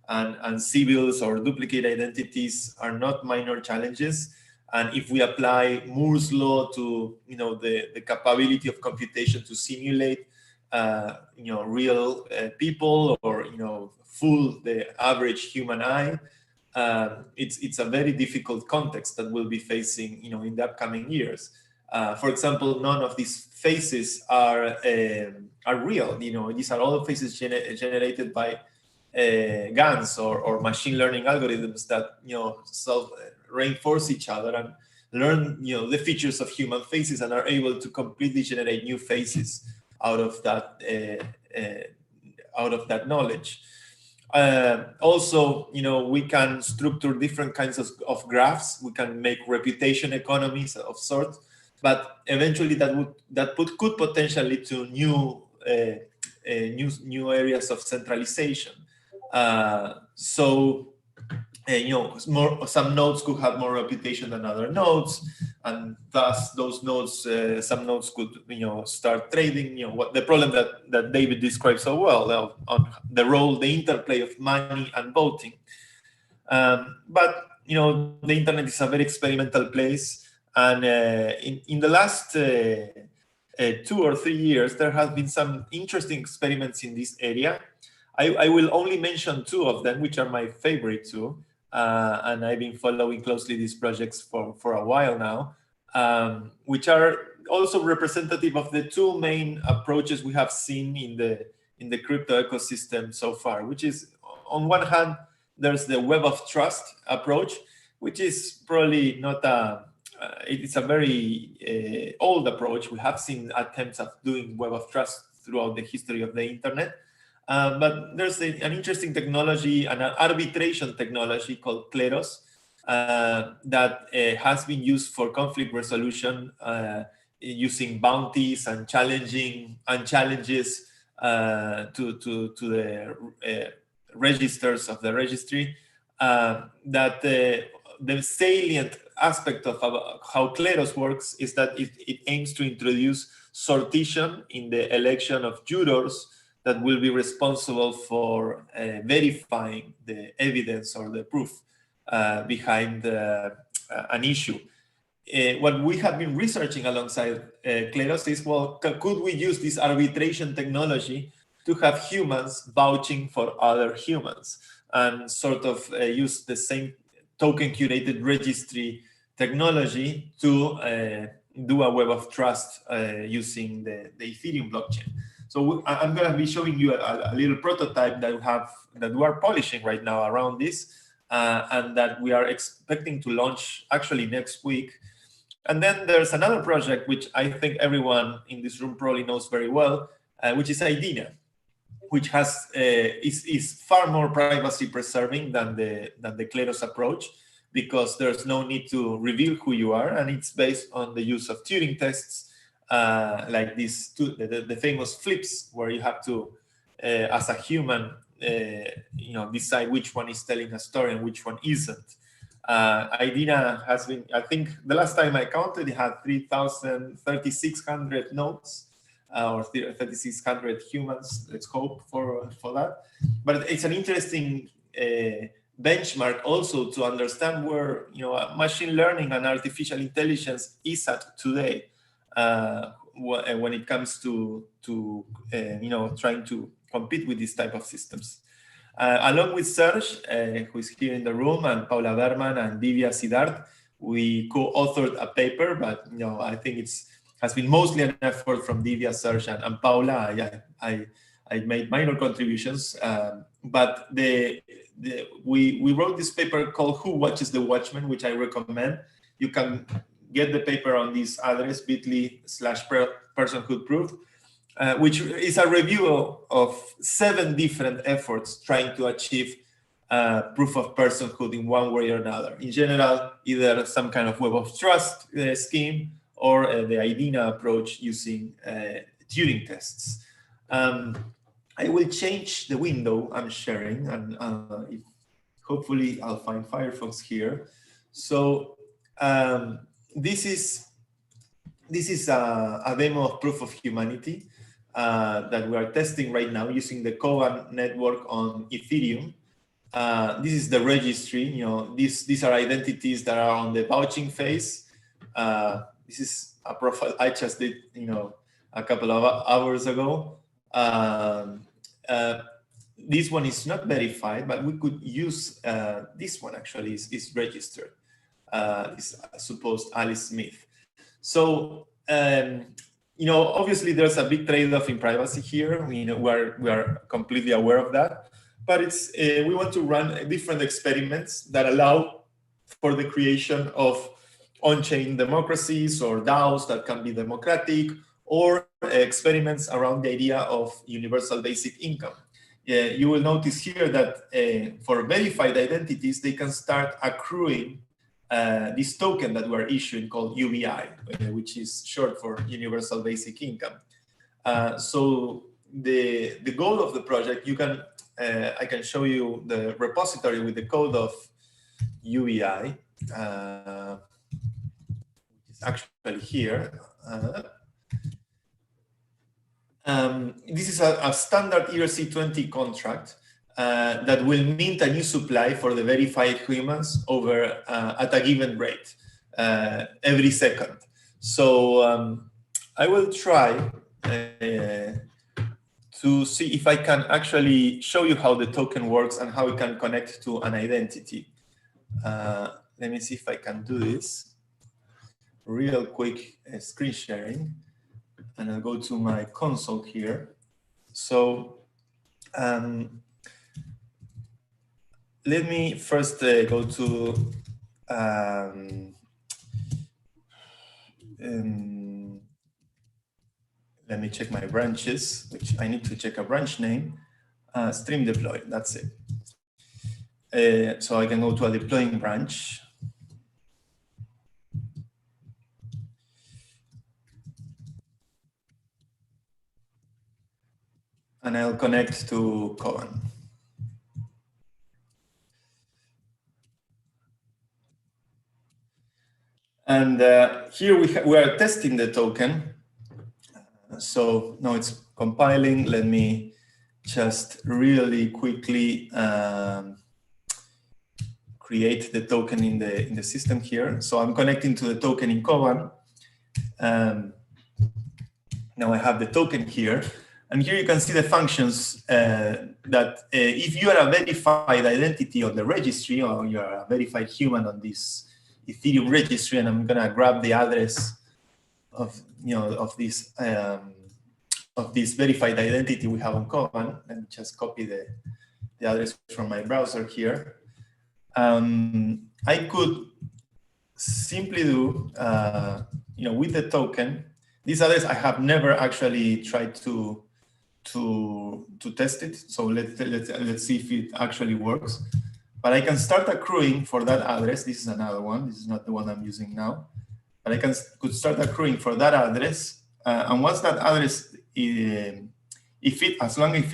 and civils or duplicate identities are not minor challenges. And if we apply Moore's law to the capability of computation to simulate real people, or fool the average human eye, it's a very difficult context that we'll be facing in the upcoming years. For example, none of these faces are real. These are all faces generated by GANs or machine learning algorithms that reinforce each other and learn the features of human faces and are able to completely generate new faces out of that knowledge. Also, we can structure different kinds of graphs. We can make reputation economies of sorts, but eventually that could potentially to new areas of centralization. Some nodes could have more reputation than other nodes, and thus those nodes, some nodes could start trading. The problem that David described so well on the role, the interplay of money and voting. But the internet is a very experimental place, and in the last 2 or 3 years, there have been some interesting experiments in this area. I will only mention 2 of them, which are my favorite 2. And I've been following closely these projects for a while now, which are also representative of the 2 main approaches we have seen in the crypto ecosystem so far, which is, on one hand, there's the web of trust approach, which is probably not it's a very old approach. We have seen attempts at doing web of trust throughout the history of the internet. But there's an interesting technology, an arbitration technology called Kleros that has been used for conflict resolution using bounties and challenges to the registers of the registry. That the salient aspect of how Kleros works is that it aims to introduce sortition in the election of jurors that will be responsible for verifying the evidence or the proof behind an issue. What we have been researching alongside Kleros is, well, could we use this arbitration technology to have humans vouching for other humans and sort of use the same token curated registry technology to do a web of trust using the Ethereum blockchain. So I'm going to be showing you a little prototype that we are polishing right now around this, and that we are expecting to launch actually next week. And then there's another project which I think everyone in this room probably knows very well, which is Idina, which is far more privacy preserving than the Kleros approach, because there's no need to reveal who you are, and it's based on the use of Turing tests. Like the famous flips, where you have to, as a human, decide which one is telling a story and which one isn't. Idina has been, I think the last time I counted, it had 3,600 nodes, or 3,600 humans. Let's hope for that. But it's an interesting benchmark also to understand where machine learning and artificial intelligence is at today. When it comes to trying to compete with these type of systems. Along with Serge, who is here in the room, and Paula Berman and Divya Siddharth, we co-authored a paper, but I think has been mostly an effort from Divya, Serge, and Paula. I made minor contributions, but we wrote this paper called "Who Watches the Watchmen," which I recommend. You can get the paper on this address, bit.ly/personhood-proof, which is a review of 7 different efforts trying to achieve proof of personhood in one way or another. In general, either some kind of web of trust scheme or the IDENA approach using Turing tests. I will change the window I'm sharing, and hopefully I'll find Firefox here. So this is a demo of proof of humanity that we are testing right now using the Chaum network on Ethereum. This is the registry. These are identities that are on the vouching phase. This is a profile I just did, a couple of hours ago. This one is not verified, but we could use this one. Actually is registered. Is supposed Alice Smith. So obviously there's a big trade-off in privacy here. We are completely aware of that. But we want to run different experiments that allow for the creation of on-chain democracies or DAOs that can be democratic, or experiments around the idea of universal basic income. You will notice here that for verified identities, they can start accruing this token that we're issuing called UBI, which is short for universal basic income. So the goal of the project, I can show you the repository with the code of UBI. It's actually here. This is a standard ERC20 contract that will mint a new supply for the verified humans over at a given rate every second. So I will try to see if I can actually show you how the token works and how it can connect to an identity. Let me see if I can do this. Real quick screen sharing. And I'll go to my console here. So let me first go to let me check my branches, which I need to check a branch name. Stream deploy, that's it. So I can go to a deploying branch. And I'll connect to Chaum. And here we are testing the token. So now it's compiling. Let me just really quickly create the token in the system here. So I'm connecting to the token in Chaum. Now I have the token here. And here you can see the functions that if you are a verified identity on the registry, or you are a verified human on this Ethereum registry, and I'm gonna grab the address of this verified identity we have on Chaum, and just copy the address from my browser here. I could simply do with the token. This address I have never actually tried to test it. So let's see if it actually works. But I can start accruing for that address. This is another one. This is not the one I'm using now. But I could start accruing for that address. And once that address, as long as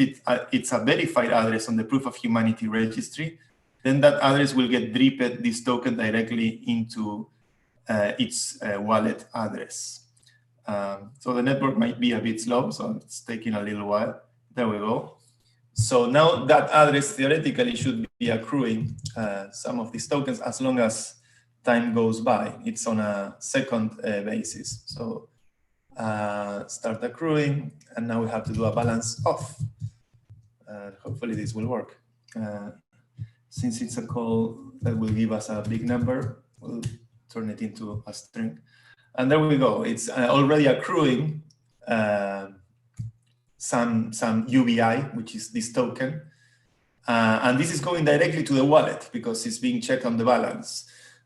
it's a verified address on the Proof of Humanity registry, then that address will get dripped this token directly into its wallet address. So the network might be a bit slow, so it's taking a little while. There we go. So now that address theoretically should be accruing some of these tokens as long as time goes by. It's on a second basis. So start accruing, and now we have to do a balance off. Hopefully this will work. Since it's a call that will give us a big number, we'll turn it into a string. And there we go. It's already accruing some UBI, which is this token. And this is going directly to the wallet because it's being checked on the balance.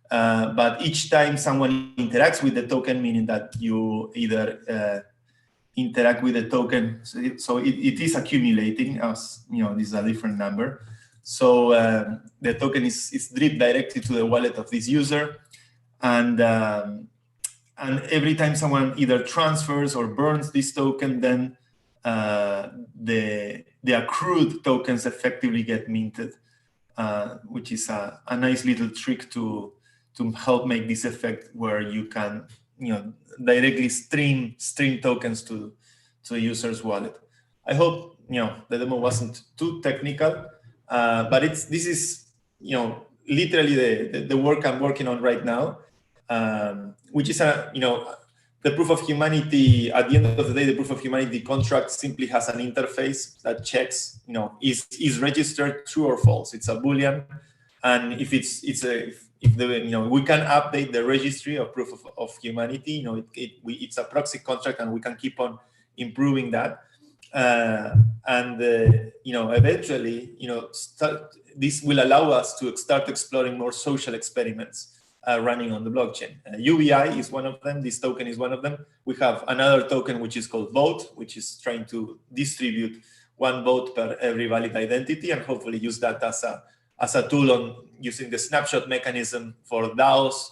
But each time someone interacts with the token, meaning that you either interact with the token, so it is accumulating as, this is a different number. So the token is dripped directly to the wallet of this user. And every time someone either transfers or burns this token, then the accrued tokens effectively get minted, which is a nice little trick to help make this effect where you can directly stream tokens to a user's wallet. I hope the demo wasn't too technical, but this is literally the work I'm working on right now, which is the proof of humanity. At the end of the day, the proof of humanity contract simply has an interface that checks, is registered true or false. It's a Boolean, and if we can update the registry of proof of humanity, it's a proxy contract, and we can keep on improving that. Eventually, this will allow us to start exploring more social experiments running on the blockchain. UBI is one of them. This token is one of them. We have another token which is called Vote, which is trying to distribute one vote per every valid identity, and hopefully use that as a tool on using the snapshot mechanism for DAOs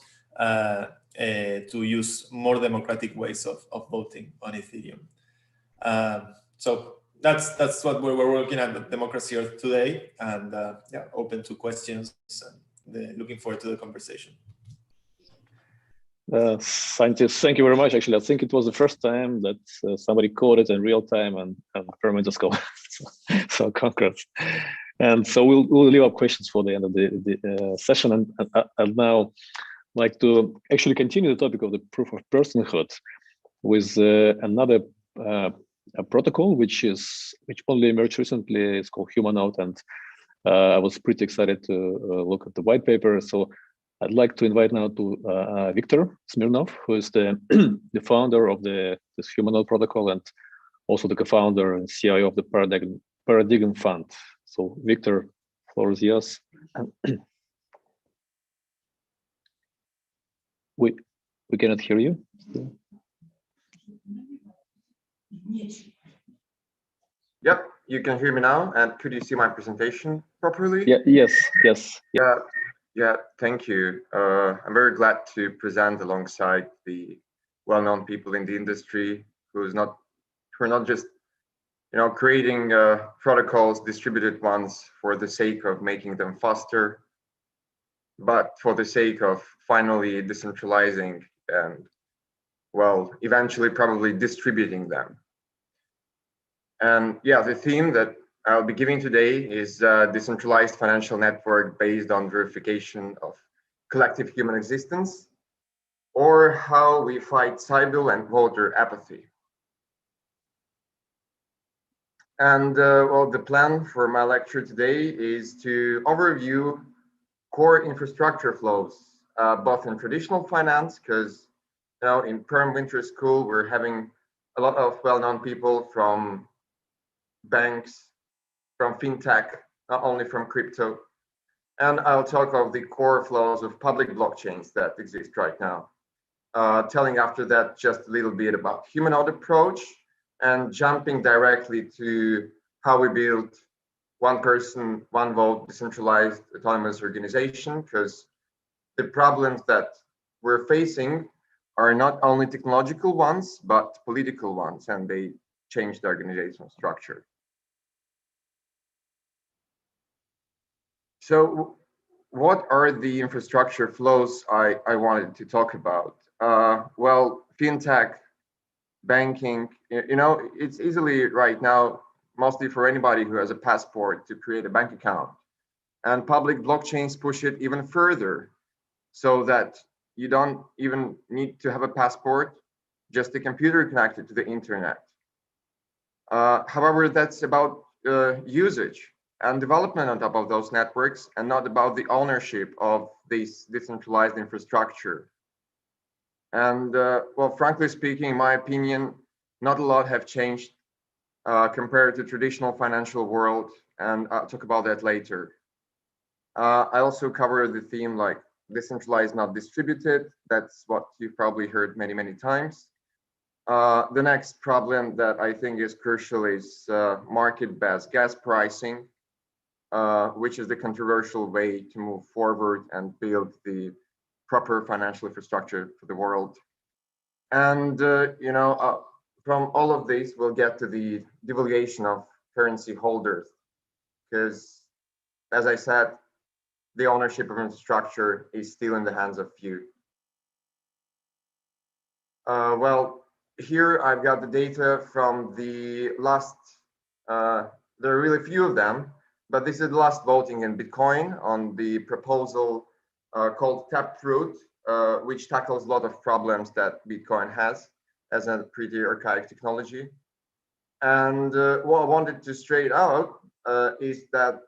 to use more democratic ways of voting on Ethereum. So that's what we're working at Democracy Earth today, and open to questions, and looking forward to the conversation. Scientists, thank you very much. Actually, I think it was the first time that somebody coded in real time and Perm just go. So congrats. And so we'll leave up questions for the end of the session, and I'd now like to actually continue the topic of the proof of personhood with another a protocol which only emerged recently. It's called Humanoid, and I was pretty excited to look at the white paper. So I'd like to invite now to Viktor Smirnov, who is the founder of this Humanoid protocol, and also the co-founder and CIO of the Paradigm Fund. So Viktor, floor is yours. We cannot hear you. Yep, you can hear me now. And could you see my presentation properly? Yeah. Yes. Yeah. Thank you. I'm very glad to present alongside the well-known people in the industry who are not just creating protocols, distributed ones, for the sake of making them faster, but for the sake of finally decentralizing and, well, eventually probably distributing them. And yeah, the theme that I'll be giving today is decentralized financial network based on verification of collective human existence, or how we fight cyber and voter apathy. And well, the plan for my lecture today is to overview core infrastructure flows, both in traditional finance, because in Perm Winter School, we're having a lot of well-known people from banks, from fintech, not only from crypto. And I'll talk of the core flows of public blockchains that exist right now. Telling after that just a little bit about Humanoid approach, and jumping directly to how we build one person, one vote, decentralized autonomous organization, because the problems that we're facing are not only technological ones, but political ones, and they change the organizational structure. So what are the infrastructure flows I wanted to talk about? Well, fintech, banking, it's easily right now, mostly for anybody who has a passport, to create a bank account. And public blockchains push it even further, so that you don't even need to have a passport, just a computer connected to the internet. However, that's about usage and development on top of those networks, and not about the ownership of this decentralized infrastructure And well, frankly speaking, in my opinion, not a lot have changed compared to traditional financial world, and I'll talk about that later. I also cover the theme like decentralized, not distributed. That's what you've probably heard many, many times. The next problem that I think is crucial is market-based gas pricing, which is the controversial way to move forward and build the proper financial infrastructure for the world. And from all of this, we'll get to the devaluation of currency holders, because, as I said, the ownership of infrastructure is still in the hands of few. Well, here I've got the data from the last, there are really few of them, but this is the last voting in Bitcoin on the proposal called Taproot, which tackles a lot of problems that Bitcoin has as a pretty archaic technology. And what I wanted to straight out is that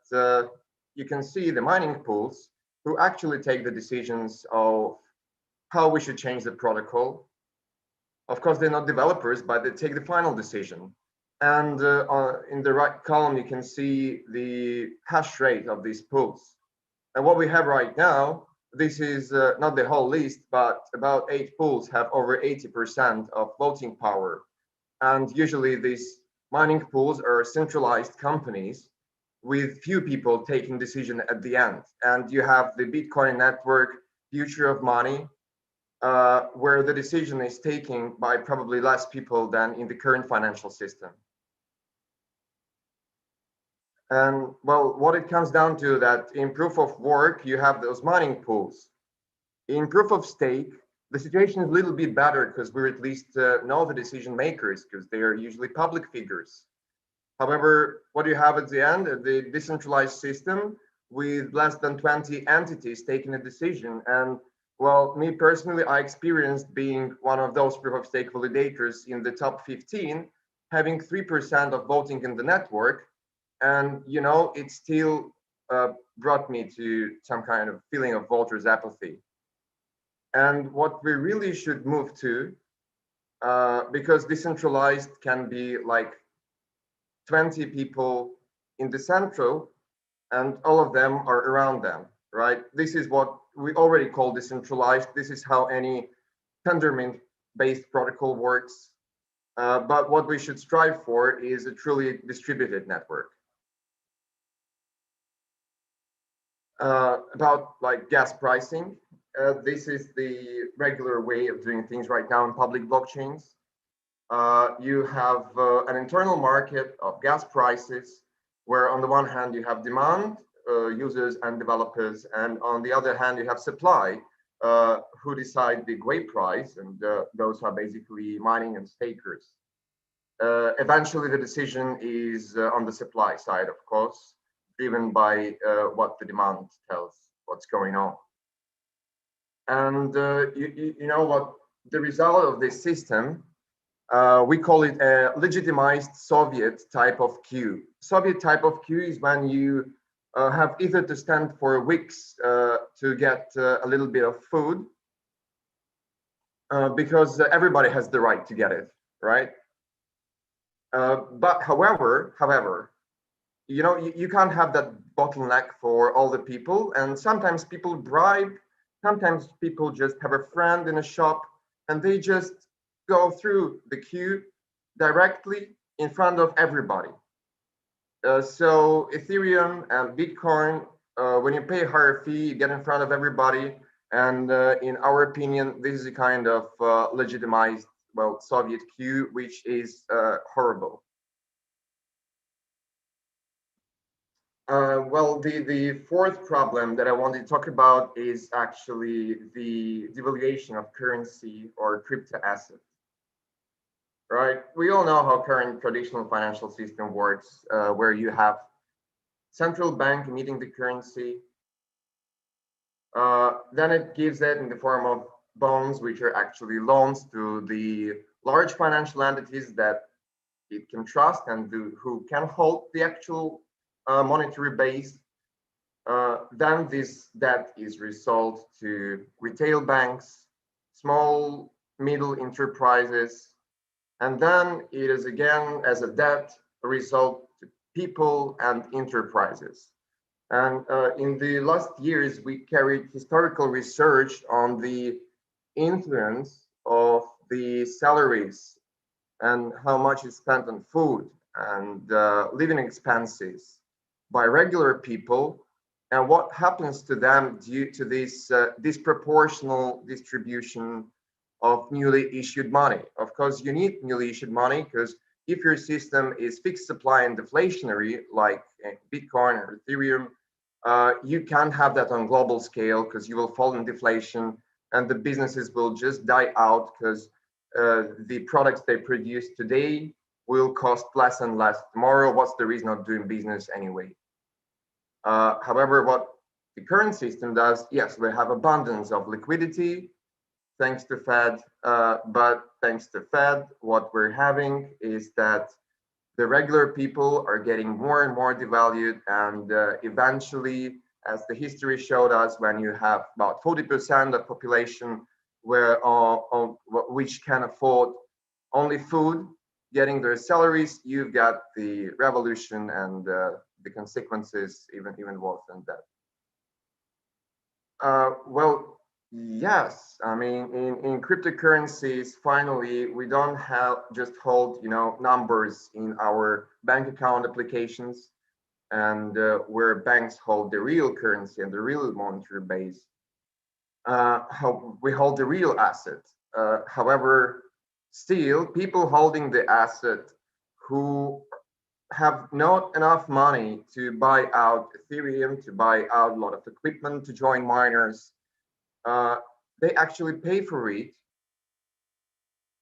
you can see the mining pools who actually take the decisions of how we should change the protocol. Of course, they're not developers, but they take the final decision. And in the right column, you can see the hash rate of these pools. And what we have right now, this is not the whole list, but about 8 pools have over 80% of voting power. And usually these mining pools are centralized companies with few people taking decision at the end. And you have the Bitcoin network, future of money, where the decision is taken by probably less people than in the current financial system. And well, what it comes down to that in proof of work, you have those mining pools. In proof of stake, the situation is a little bit better because we at least know the decision makers, because they are usually public figures. However, what you have at the end, the decentralized system with less than 20 entities taking a decision. And well, me personally, I experienced being one of those proof of stake validators in the top 15, having 3% of voting in the network. And, it still brought me to some kind of feeling of voters' apathy. And what we really should move to, because decentralized can be like 20 people in the central, and all of them are around them, right? This is what we already call decentralized. This is how any Tendermint-based protocol works. But what we should strive for is a truly distributed network. About like gas pricing, this is the regular way of doing things right now in public blockchains. You have an internal market of gas prices, where on the one hand you have demand, users and developers, and on the other hand you have supply, who decide the gateway price, and those are basically mining and stakers. Eventually the decision is on the supply side, of course, driven by what the demand tells what's going on. And you know what the result of this system, we call it a legitimized Soviet type of queue. Soviet type of queue is when you have either to stand for weeks to get a little bit of food, because everybody has the right to get it, right? But however, you can't have that bottleneck for all the people, and sometimes people bribe, sometimes people just have a friend in a shop and they just go through the queue directly in front of everybody. So Ethereum and Bitcoin, when you pay a higher fee, you get in front of everybody, and in our opinion, this is a kind of legitimized, well, Soviet queue, which is horrible. Well, the fourth problem that I wanted to talk about is actually the devaluation of currency or crypto assets. Right? We all know how current traditional financial system works, where you have central bank emitting the currency, then it gives it in the form of bonds, which are actually loans to the large financial entities that it can trust and who can hold the actual monetary base. Then this debt is resold to retail banks, small, middle enterprises, and then it is again as a debt result to people and enterprises. And in the last years, we carried historical research on the influence of the salaries and how much is spent on food and living expenses by regular people, and what happens to them due to this disproportional distribution of newly issued money. Of course, you need newly issued money because if your system is fixed supply and deflationary, like Bitcoin or Ethereum, you can't have that on global scale because you will fall in deflation and the businesses will just die out because the products they produce today will cost less and less tomorrow. What's the reason of doing business anyway? However, what the current system does, yes, we have abundance of liquidity thanks to Fed, but thanks to Fed, what we're having is that the regular people are getting more and more devalued, and eventually, as the history showed us, when you have about 40% of population which can afford only food, getting their salaries, you've got the revolution and the consequences even worse than that. Well, yes, I mean, in cryptocurrencies, finally, we don't just hold, numbers in our bank account applications, and where banks hold the real currency and the real monetary base. How we hold the real asset. However, still, people holding the asset who have not enough money to buy out Ethereum, to buy out a lot of equipment, to join miners, they actually pay for it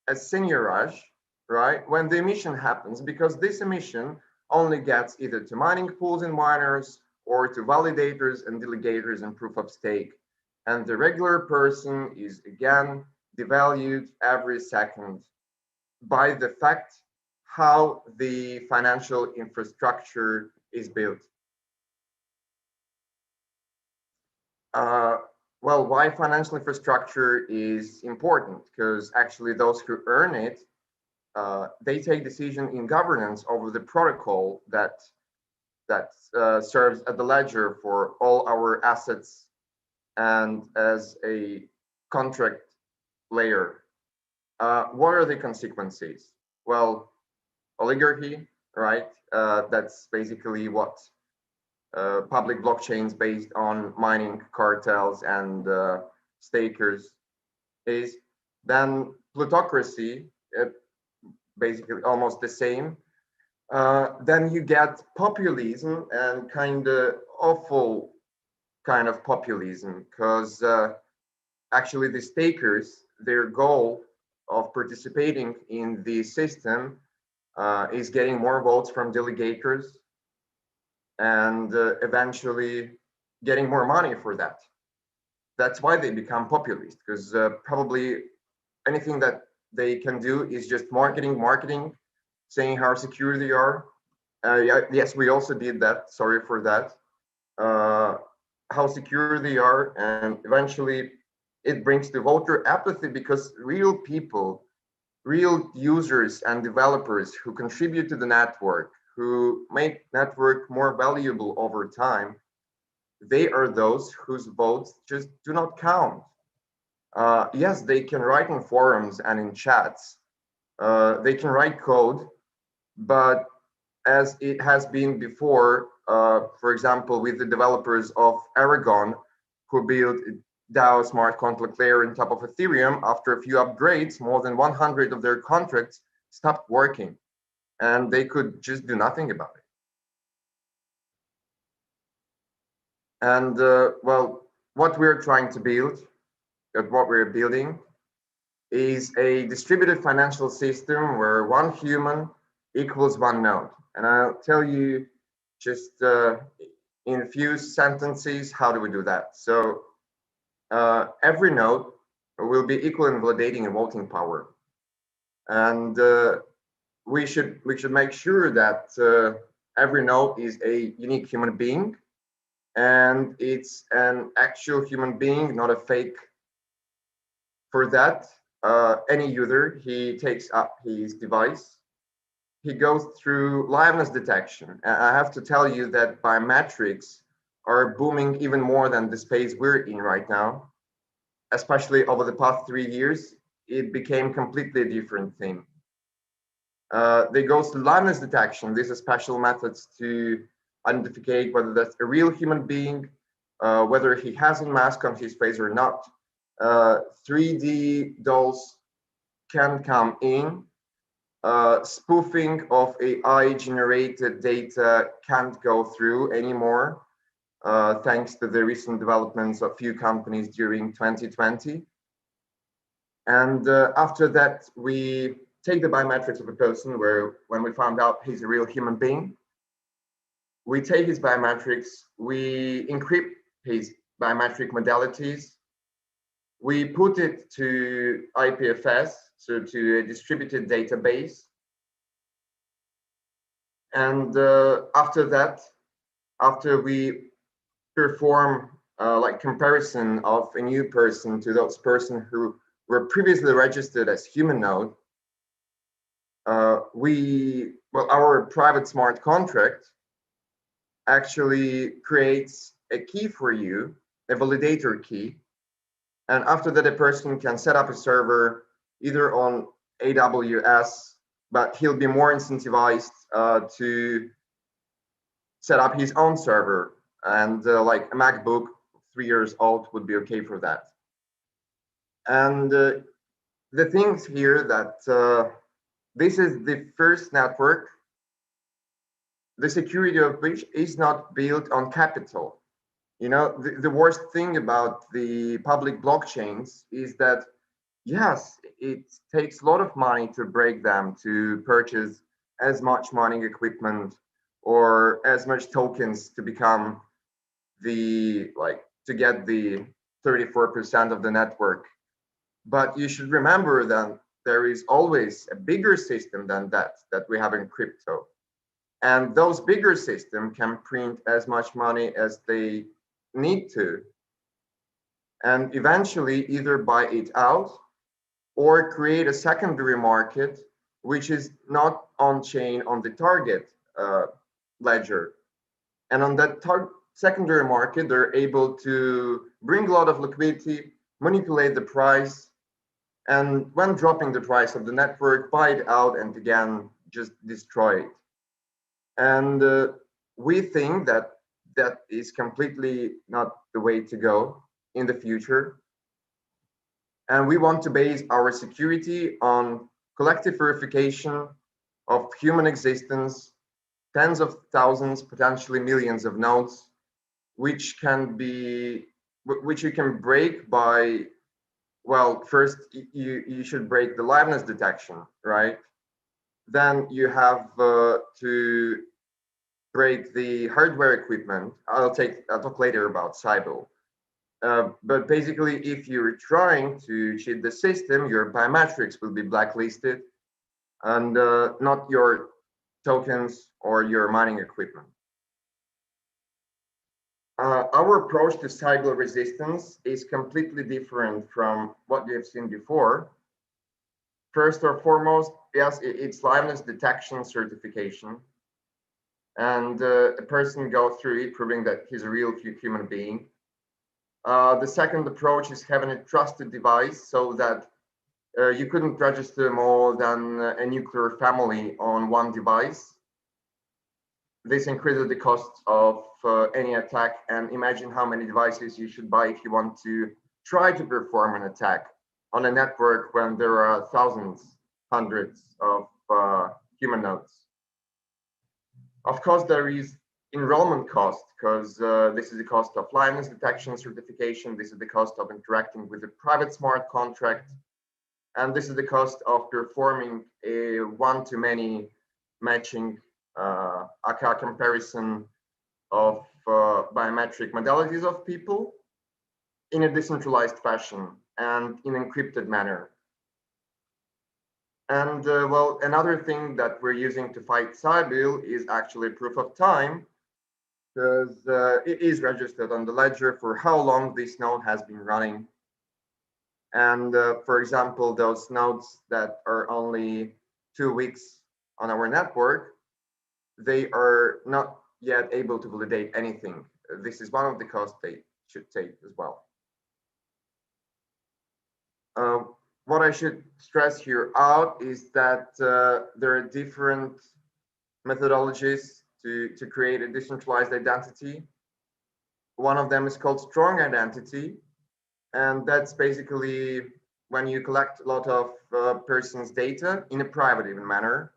as seigniorage, right? When the emission happens, because this emission only gets either to mining pools and miners or to validators and delegators and proof of stake. And the regular person is again devalued every second by the fact how the financial infrastructure is built. Well, why financial infrastructure is important? Because actually those who earn it, they take decision in governance over the protocol that serves as the ledger for all our assets and as a contract layer. What are the consequences? Well, oligarchy, right? That's basically what public blockchains based on mining cartels and stakers is. Then plutocracy, basically almost the same. Then you get populism, and kind of awful kind of populism, because actually the stakers, their goal of participating in the system is getting more votes from delegators and eventually getting more money for that. That's why they become populist, because probably anything that they can do is just marketing, saying how secure they are. Yes, we also did that. Sorry for that. How secure they are, and eventually it brings to voter apathy, because real people, real users and developers who contribute to the network, who make network more valuable over time, they are those whose votes just do not count. Yes, they can write in forums and in chats. They can write code, but as it has been before, for example, with the developers of Aragon, who built DAO smart contract layer on top of Ethereum, after a few upgrades, more than 100 of their contracts stopped working, and they could just do nothing about it. And well, what we're trying to build, what we're building, is a distributed financial system where one human equals one node. And I'll tell you just in a few sentences, how do we do that? So every node will be equal in validating and voting power. And we should make sure that every node is a unique human being, and it's an actual human being, not a fake For that, any user, he takes up his device, he goes through liveness detection. And I have to tell you that biometrics are booming even more than the space we're in right now. Especially over the past 3 years, it became completely a different thing. They go through liveness detection. These are special methods to identify whether that's a real human being, whether he has a mask on his face or not. 3D dolls can come in. Spoofing of AI-generated data can't go through anymore, thanks to the recent developments of few companies during 2020. And after that, we take the biometrics of a person when we found out he's a real human being. We take his biometrics, we encrypt his biometric modalities, we put it to IPFS, so to a distributed database. And after that, after we perform like comparison of a new person to those person who were previously registered as Humanoid, our private smart contract actually creates a key for you, a validator key. And after that, a person can set up a server either on AWS, but he'll be more incentivized to set up his own server. And like a MacBook 3 years old would be okay for that. And the things here that this is the first network, the security of which is not built on capital. You know, the worst thing about the public blockchains is that, yes, it takes a lot of money to break them, to purchase as much mining equipment or as much tokens to become to get the 34% of the network. But you should remember that there is always a bigger system than that we have in crypto. And those bigger systems can print as much money as they need to, and eventually either buy it out or create a secondary market, which is not on chain on the target ledger. And on that secondary market, they're able to bring a lot of liquidity, manipulate the price, and when dropping the price of the network, buy it out and again, just destroy it. And we think that that is completely not the way to go in the future. And we want to base our security on collective verification of human existence, tens of thousands, potentially millions of nodes, which you can break by, well, first you should break the liveness detection, right? Then you have to break the hardware equipment. I'll talk later about Sybil. But basically, if you're trying to cheat the system, your biometrics will be blacklisted and not your tokens or your mining equipment. Our approach to Sybil resistance is completely different from what we have seen before. First or foremost, yes, it's liveness detection certification. And a person goes through it, proving that he's a real human being. The second approach is having a trusted device so that you couldn't register more than a nuclear family on one device. This increases the cost of any attack, and imagine how many devices you should buy if you want to try to perform an attack on a network when there are thousands, hundreds of human nodes. Of course, there is enrollment cost, because this is the cost of liveness detection certification, this is the cost of interacting with a private smart contract, and this is the cost of performing a one-to-many matching aka comparison of biometric modalities of people in a decentralized fashion and in an encrypted manner. And well, another thing that we're using to fight Sybil is actually proof of time, because it is registered on the ledger for how long this node has been running. And for example, those nodes that are only 2 weeks on our network, they are not yet able to validate anything. This is one of the costs they should take as well. What I should stress here out is that there are different methodologies to create a decentralized identity. One of them is called strong identity, and that's basically when you collect a lot of person's data in a private even manner,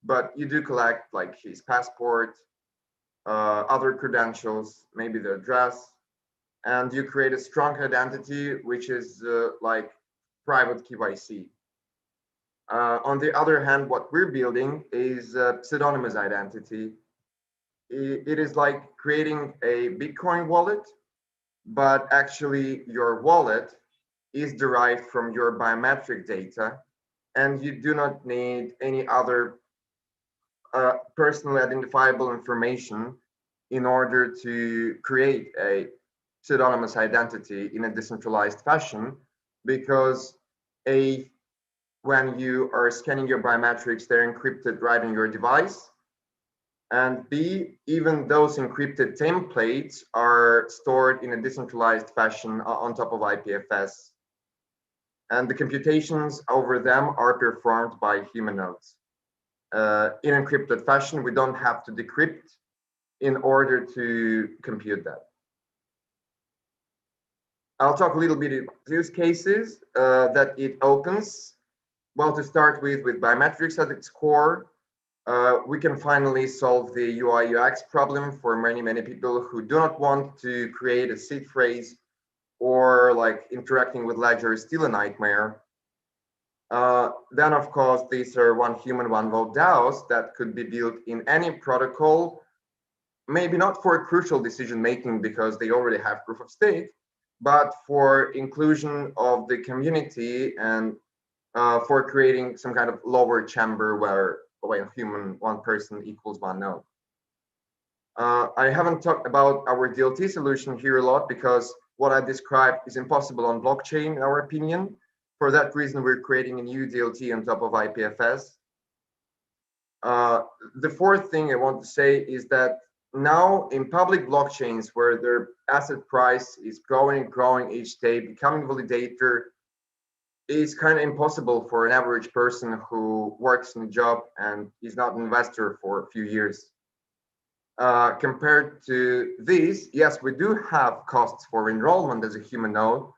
but you do collect like his passport, other credentials, maybe the address, and you create a strong identity, which is like private KYC. On the other hand, what we're building is a pseudonymous identity. It is like creating a Bitcoin wallet, but actually your wallet is derived from your biometric data, and you do not need any other personally identifiable information in order to create a pseudonymous identity in a decentralized fashion, because when you are scanning your biometrics, they're encrypted right on your device, and B, even those encrypted templates are stored in a decentralized fashion on top of IPFS, and the computations over them are performed by Humanodes. In encrypted fashion, we don't have to decrypt in order to compute that. I'll talk a little bit about use cases that it opens. Well, to start with biometrics at its core, we can finally solve the UI UX problem for many people who do not want to create a seed phrase, or like interacting with Ledger is still a nightmare. Then of course, these are one human, one vote DAOs that could be built in any protocol, maybe not for crucial decision making because they already have proof of stake, but for inclusion of the community and for creating some kind of lower chamber where one person equals one node. I haven't talked about our DLT solution here a lot because what I described is impossible on blockchain, in our opinion. For that reason, we're creating a new DLT on top of IPFS. The fourth thing I want to say is that now in public blockchains where their asset price is growing each day, becoming validator is kind of impossible for an average person who works in a job and is not an investor for a few years. Compared to this, yes, we do have costs for enrollment as a human node.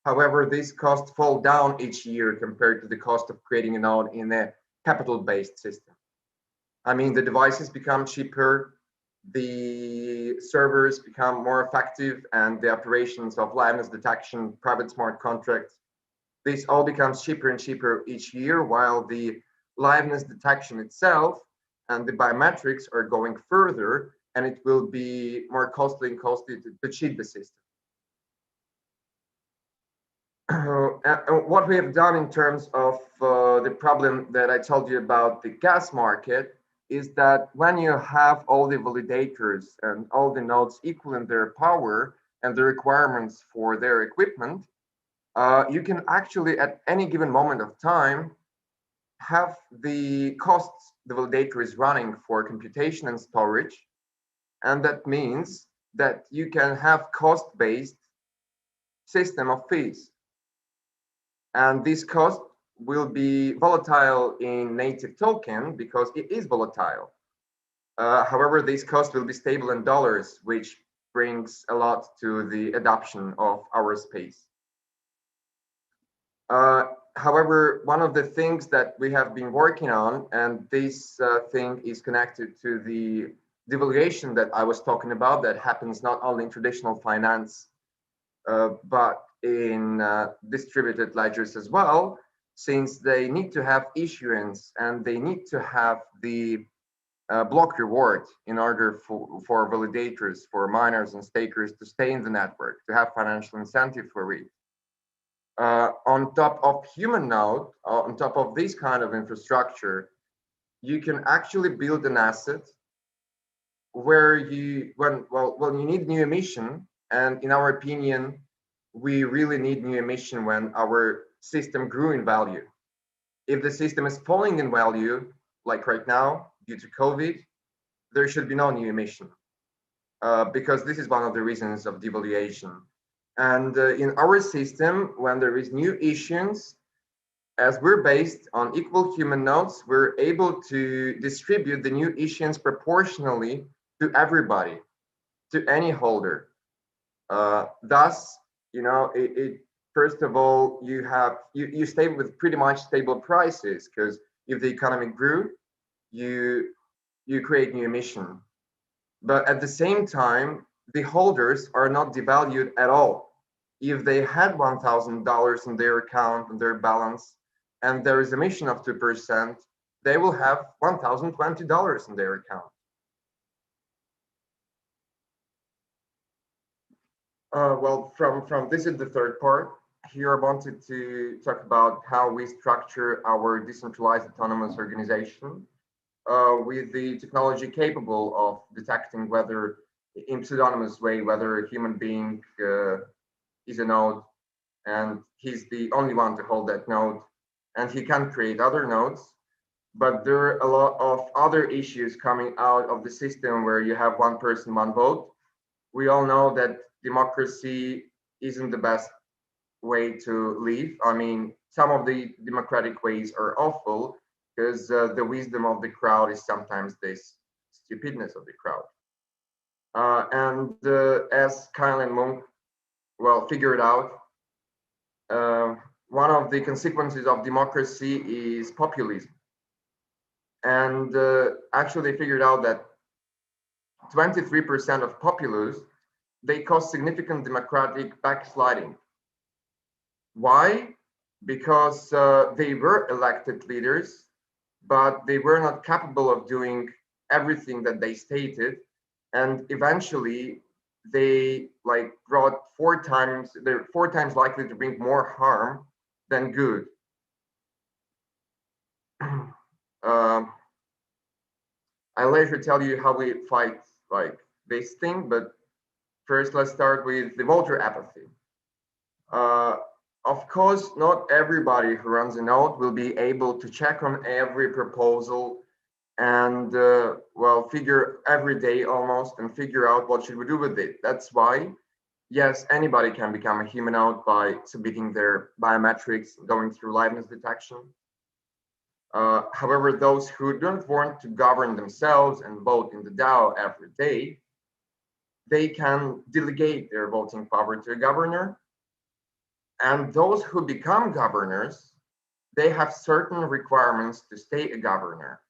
However, these costs fall down each year compared to the cost of creating a node in a capital-based system. I mean, the devices become cheaper, the servers become more effective, and the operations of liveness detection, private smart contracts, this all becomes cheaper and cheaper each year, while the liveness detection itself and the biometrics are going further, and it will be more costly to cheat the system. What we have done in terms of the problem that I told you about the gas market is that when you have all the validators and all the nodes equal in their power and the requirements for their equipment, you can actually at any given moment of time have the costs the validator is running for computation and storage. And that means that you can have cost-based system of fees. And this cost will be volatile in native token because it is volatile. However, this cost will be stable in dollars, which brings a lot to the adoption of our space. However, one of the things that we have been working on, and this thing is connected to the devaluation that I was talking about that happens not only in traditional finance, but in distributed ledgers as well, since they need to have issuance and they need to have the block reward in order for validators, for miners and stakers to stay in the network, to have financial incentive for it. On top of Humanoid, on top of this kind of infrastructure, you can actually build an asset where when you need new emission, and in our opinion, we really need new emission when our system grew in value. If the system is falling in value, like right now, due to COVID, there should be no new emission, because this is one of the reasons of devaluation. And in our system, when there is new issuance, as we're based on equal human nodes, we're able to distribute the new issuance proportionally to everybody, to any holder. Thus, first of all, you stay with pretty much stable prices, because if the economy grew, you create new emission. But at the same time, the holders are not devalued at all. If they had $1,000 in their account, in their balance, and there is emission of 2%, they will have $1,020 in their account. Well, from this is the third part. Here I wanted to talk about how we structure our decentralized autonomous organization with the technology capable of detecting whether, in pseudonymous way, whether a human being is a node, and he's the only one to hold that node, and he can create other nodes. But there are a lot of other issues coming out of the system where you have one person, one vote. We all know that democracy isn't the best way to live. I mean, some of the democratic ways are awful, because the wisdom of the crowd is sometimes this stupidness of the crowd. And as Kyle and Monk, well, figured out, one of the consequences of democracy is populism. And actually they figured out that 23% of populists, they cause significant democratic backsliding. Why? Because they were elected leaders, but they were not capable of doing everything that they stated. And eventually they brought they're 4 times likely to bring more harm than good. I'll later tell you how we fight this thing, but first let's start with the voter apathy. Of course, not everybody who runs a node will be able to check on every proposal and well, figure every day almost and figure out what should we do with it. That's why, yes, anybody can become a Humanode by submitting their biometrics, going through liveness detection. However, those who don't want to govern themselves and vote in the DAO every day, they can delegate their voting power to a governor. And those who become governors, they have certain requirements to stay a governor.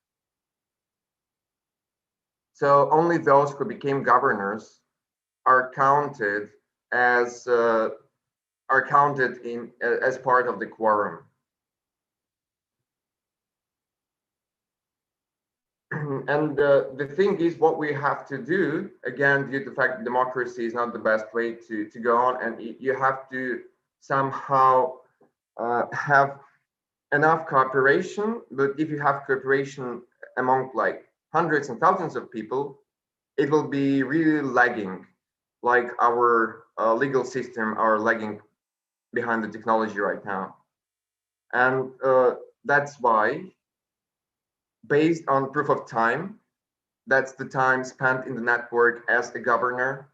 So only those who became governors are counted as part of the quorum. And the thing is, what we have to do, again, due to the fact that democracy is not the best way to go on, and you have to somehow have enough cooperation. But if you have cooperation among hundreds and thousands of people, it will be really lagging, like our legal system are lagging behind the technology right now. And that's why, based on proof of time, that's the time spent in the network as a governor,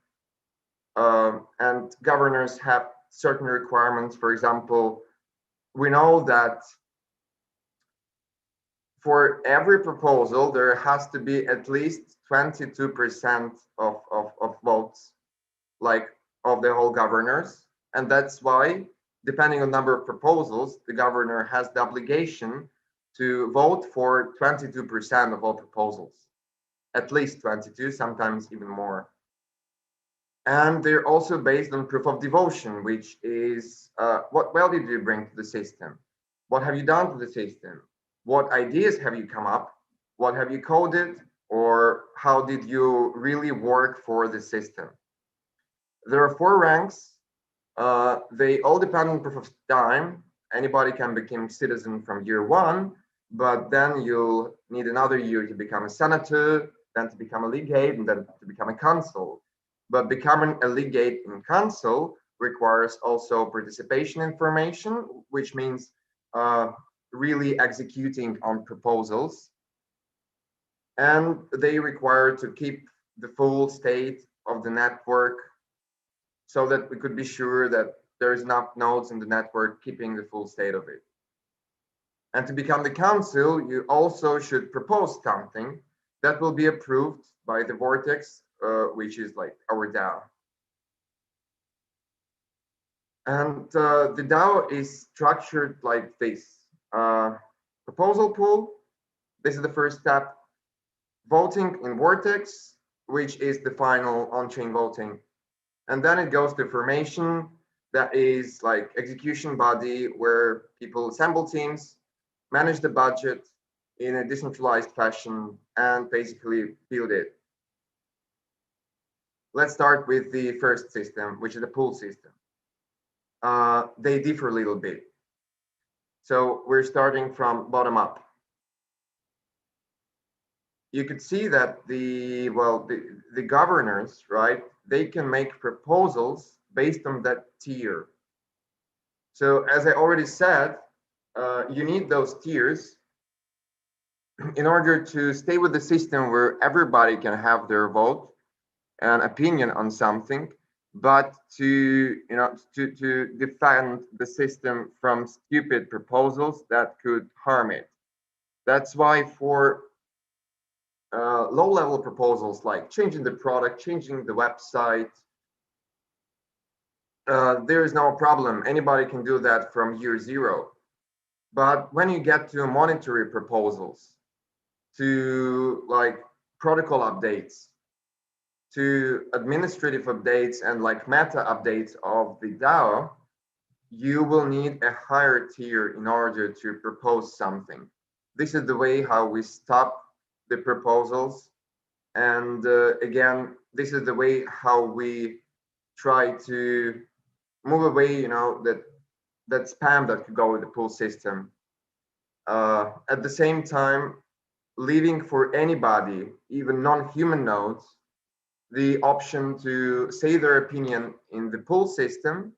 and governors have certain requirements. For example, we know that for every proposal, there has to be at least 22% of votes, of the whole governors. And that's why, depending on number of proposals, the governor has the obligation to vote for 22% of all proposals, at least 22, sometimes even more. And they're also based on proof of devotion, which is what value do you bring to the system? What have you done to the system? What ideas have you come up? What have you coded? Or how did you really work for the system? There are 4 ranks. They all depend on proof of time. Anybody can become citizen from year 1, but then you'll need another year to become a senator, then to become a legate, and then to become a consul. But becoming a legate and consul requires also participation information, which means really executing on proposals. And they require to keep the full state of the network so that we could be sure that there is enough nodes in the network keeping the full state of it. And to become the council, you also should propose something that will be approved by the Vortex, which is like our DAO. And the DAO is structured like this. Proposal pool, this is the first step. Voting in Vortex, which is the final on-chain voting. And then it goes to formation, that is like execution body where people assemble teams, manage the budget in a decentralized fashion, and basically build it. Let's start with the first system, which is the pool system. They differ a little bit. So we're starting from bottom up. You could see that the governors, right, they can make proposals based on that tier. So as I already said, you need those tiers in order to stay with the system where everybody can have their vote and opinion on something, but to defend the system from stupid proposals that could harm it. That's why for low-level proposals like changing the product, changing the website, there is no problem. Anybody can do that from year zero. But when you get to monetary proposals, to like protocol updates, to administrative updates and like meta updates of the DAO, you will need a higher tier in order to propose something. This is the way how we stop the proposals. And again, this is the way how we try to move away, that spam that could go with the pool system. At the same time, leaving for anybody, even non-human nodes, the option to say their opinion in the pool system,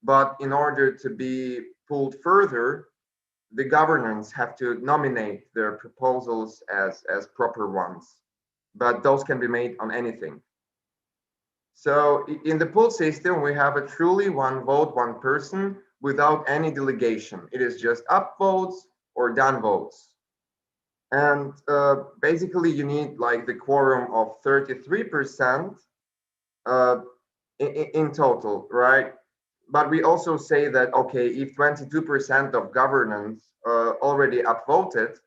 but in order to be pulled further, the governance have to nominate their proposals as proper ones, but those can be made on anything. So in the pool system, we have a truly one vote, one person without any delegation. It is just up votes or down votes. And basically you need like the quorum of 33% in total, right? But we also say that, okay, if 22% of governance already upvoted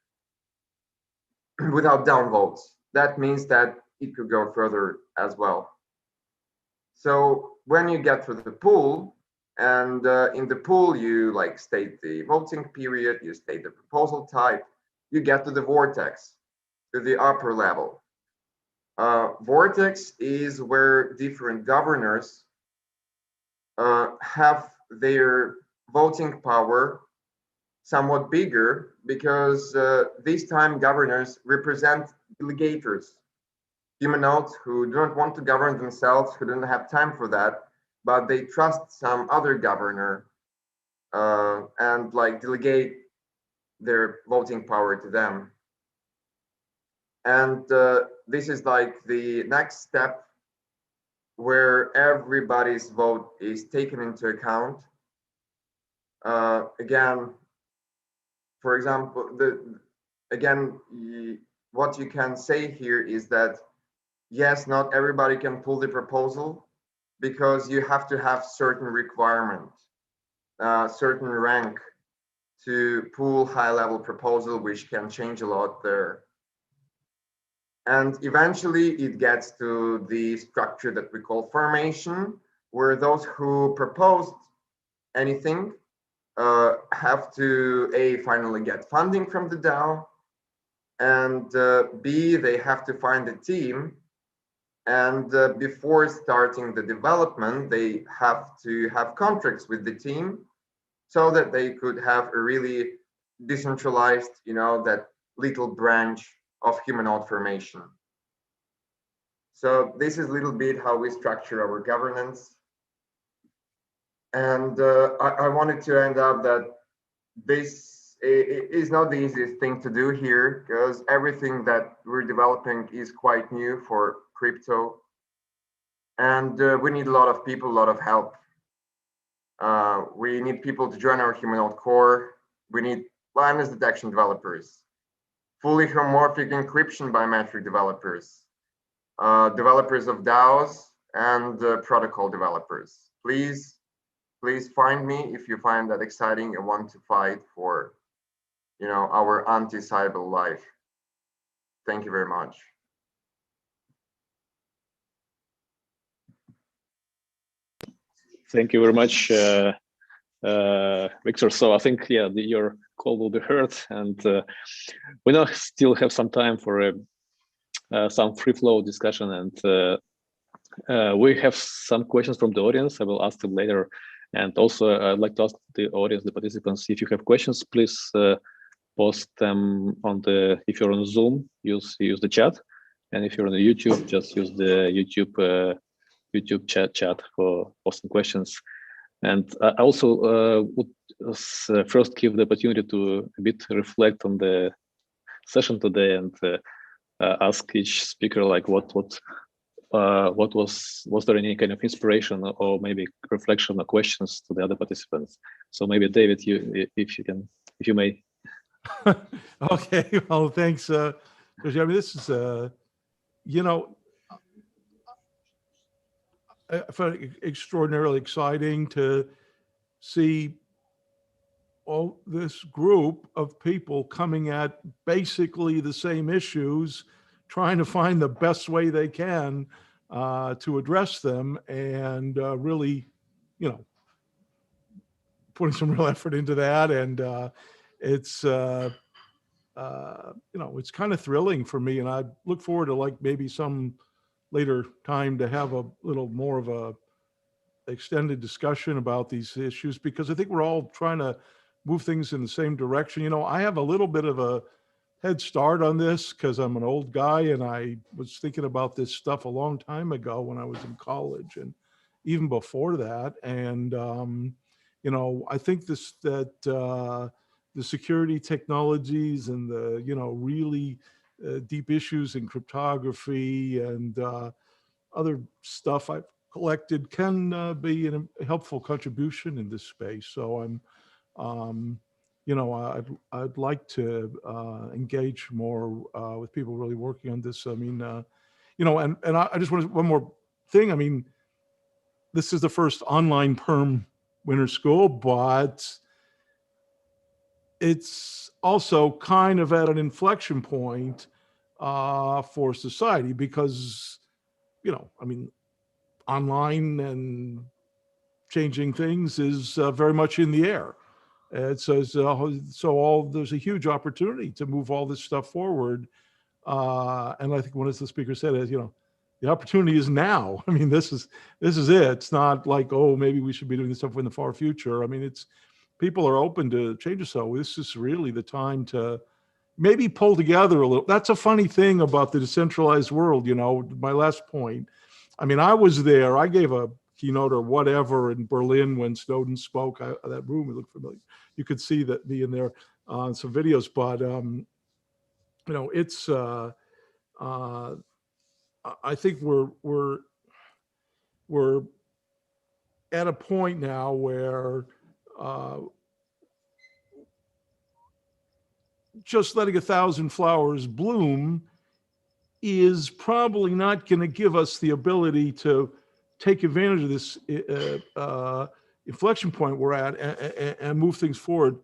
without downvotes, that means that it could go further as well. So when you get to the pool, and in the pool, you like state the voting period, you state the proposal type, you get to the Vortex, to the upper level. Vortex is where different governors have their voting power somewhat bigger, because this time governors represent delegators, humanoids who don't want to govern themselves, who don't have time for that, but they trust some other governor and like delegate their voting power to them. And this is like the next step where everybody's vote is taken into account. Again, for example, what you can say here is that, yes, not everybody can pull the proposal, because you have to have certain requirements, certain rank to pull high-level proposal, which can change a lot there. And eventually it gets to the structure that we call formation, where those who proposed anything have to A, finally get funding from the DAO, and B, they have to find a team. And before starting the development, they have to have contracts with the team so that they could have a really decentralized, that little branch of Humanoid formation. So this is a little bit how we structure our governance. And I wanted to end up that this is not the easiest thing to do here, because everything that we're developing is quite new for crypto. And we need a lot of people, a lot of help. We need people to join our Humanoid core. We need liveness detection developers, fully homomorphic encryption biometric developers, developers of DAOs, and protocol developers. Please find me if you find that exciting and want to fight for, our anti-cyber life. Thank you very much. Thank you very much, Victor. So I think, yeah, your call will be heard, and we now still have some time for some free flow discussion, and we have some questions from the audience. I will ask them later. And also, I'd like to ask the audience, the participants, if you have questions, please post them on if you're on Zoom, use the chat. And if you're on the YouTube, just use the YouTube chat for posting questions. And I also would first give the opportunity to a bit reflect on the session today and ask each speaker, like, what was there any kind of inspiration or maybe reflection or questions to the other participants? So maybe David, if you may. Okay, well, thanks. I mean, this is I found it extraordinarily exciting to see all this group of people coming at basically the same issues, trying to find the best way they can to address them, and really, putting some real effort into that. And it's it's kind of thrilling for me, and I look forward to, like, maybe some later time to have a little more of a extended discussion about these issues, because I think we're all trying to move things in the same direction. I have a little bit of a head start on this because I'm an old guy, and I was thinking about this stuff a long time ago when I was in college and even before that. And I think that the security technologies and the really deep issues in cryptography and other stuff I've collected can be a helpful contribution in this space. So I'd like to engage more with people really working on this. I mean, and I just want one more thing. I mean, this is the first online Perm winter school, but it's also kind of at an inflection point for society, because, I mean, online and changing things is very much in the air. And so there's a huge opportunity to move all this stuff forward. And I think one of the speakers said is, the opportunity is now. I mean, this is it. It's not like, oh, maybe we should be doing this stuff in the far future. I mean, people are open to changes. So this is really the time to maybe pull together a little. That's a funny thing about the decentralized world. My last point. I mean, I was there. I gave a keynote or whatever in Berlin when Snowden spoke. That room, it looked familiar. You could see that me in there on some videos. But it's. I think we're at a point now where just letting 1,000 flowers bloom is probably not going to give us the ability to take advantage of this inflection point we're at and move things forward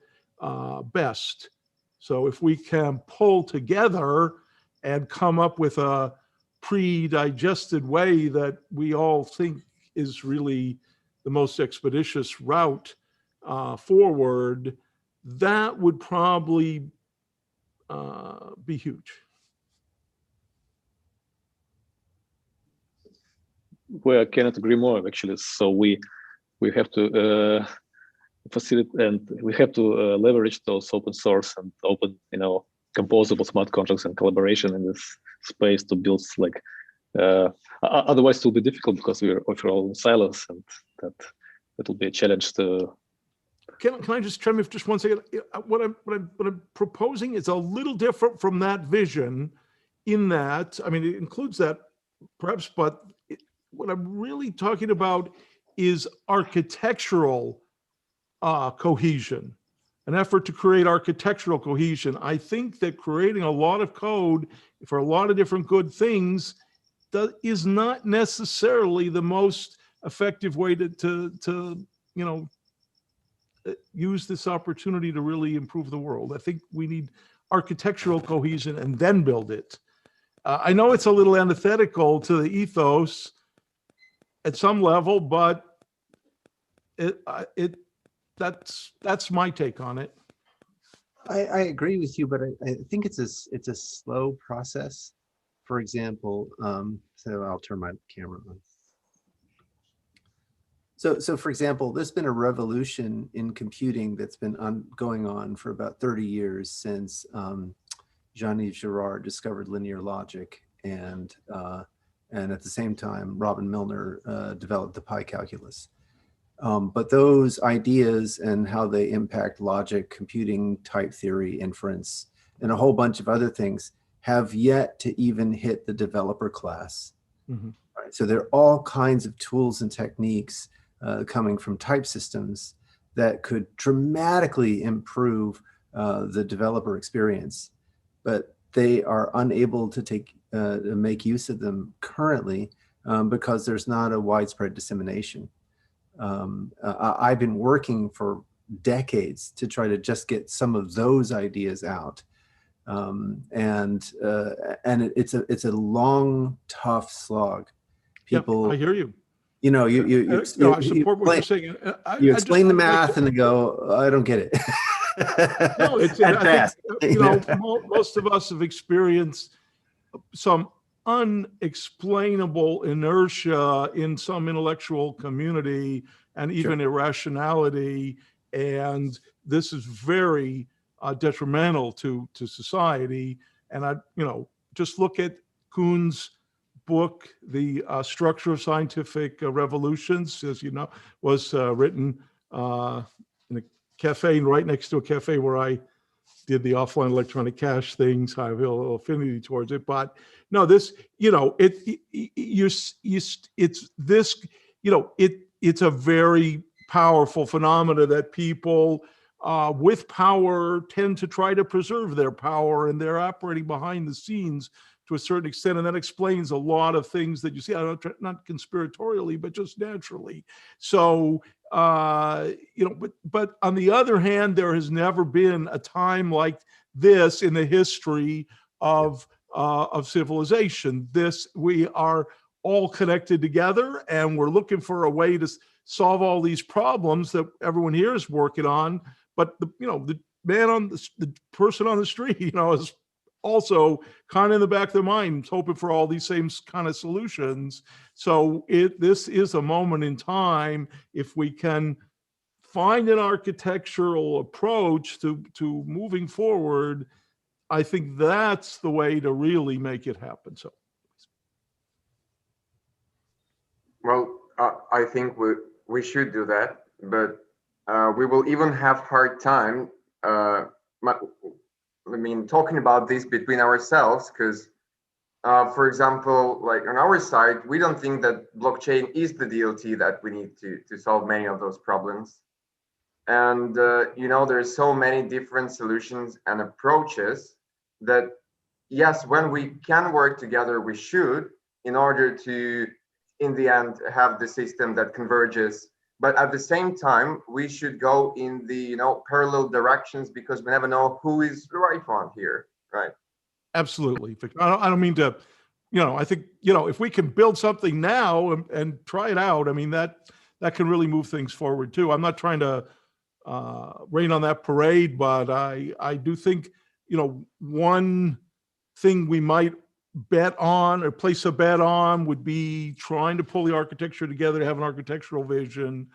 best. So if we can pull together and come up with a pre-digested way that we all think is really the most expeditious route forward, that would probably be huge. Well, I cannot agree more, actually. So we have to facilitate, and we have to leverage those open source and open, composable smart contracts and collaboration in this space to build, otherwise it will be difficult because we're all in silos, and that it'll be a challenge to. Can I just try me for just 1 second? What I'm proposing is a little different from that vision, in that, I mean, it includes that perhaps, but what I'm really talking about is architectural cohesion, an effort to create architectural cohesion. I think that creating a lot of code for a lot of different good things is not necessarily the most effective way to use this opportunity to really improve the world. I think we need architectural cohesion and then build it. I know it's a little antithetical to the ethos at some level, but that's my take on it. I agree with you, but I think it's a slow process. For example, so I'll turn my camera on. So for example, there's been a revolution in computing that's been going on for about 30 years since Jean-Yves Girard discovered linear logic, and at the same time, Robin Milner developed the pi calculus. But those ideas and how they impact logic, computing, type theory, inference, and a whole bunch of other things have yet to even hit the developer class. Mm-hmm. Right? So there are all kinds of tools and techniques coming from type systems that could dramatically improve the developer experience, but they are unable to make use of them currently because there's not a widespread dissemination. I've been working for decades to try to just get some of those ideas out, and it's a long, tough slog. People, yep, I hear you. You know, I support what you're saying. You explain the math and they go, I don't get it. No, it's I think, most of us have experienced some unexplainable inertia in some intellectual community and even irrationality, and this is very detrimental to society. And just look at Kuhn's book, The Structure of Scientific Revolutions, as you know, was written in a cafe right next to a cafe where I did the offline electronic cash things. I have a little affinity towards it, but no, this, it's a very powerful phenomena that people with power tend to try to preserve their power, and they're operating behind the scenes to a certain extent, and that explains a lot of things that you see, not conspiratorially, but just naturally. So, but on the other hand, there has never been a time like this in the history of civilization. We are all connected together, and we're looking for a way to solve all these problems that everyone here is working on. But the person on the street, is also kind of in the back of their mind, hoping for all these same kind of solutions. So this is a moment in time. If we can find an architectural approach to moving forward, I think that's the way to really make it happen. So, well, I think we should do that, but we will even have hard time. Talking about this between ourselves, because, for example, like on our side, we don't think that blockchain is the DLT that we need to solve many of those problems. And, there's so many different solutions and approaches that, yes, when we can work together, we should, in order to, in the end, have the system that converges. But at the same time, we should go in the parallel directions, because we never know who is the right one here, right? Absolutely. I don't mean to, I think, if we can build something now and try it out, I mean, that can really move things forward too. I'm not trying to rain on that parade, but I do think, one thing we might bet on or place a bet on would be trying to pull the architecture together to have an architectural vision,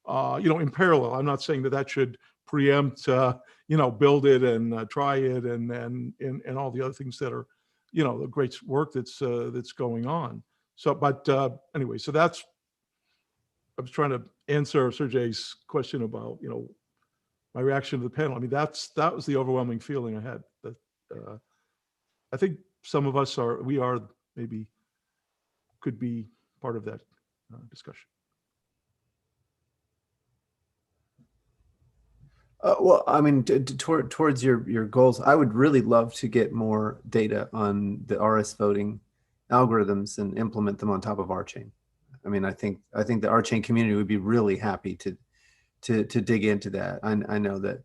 in parallel. I'm not saying that should preempt, build it and try it and all the other things that are, the great work that's going on. So, but anyway, so I was trying to answer Sergey's question about, my reaction to the panel. I mean, that was the overwhelming feeling I had. That I think some of us maybe could be part of that discussion. Well, I mean, towards your goals, I would really love to get more data on the RS voting algorithms and implement them on top of RChain. I mean, I think the RChain community would be really happy to dig into that. I know that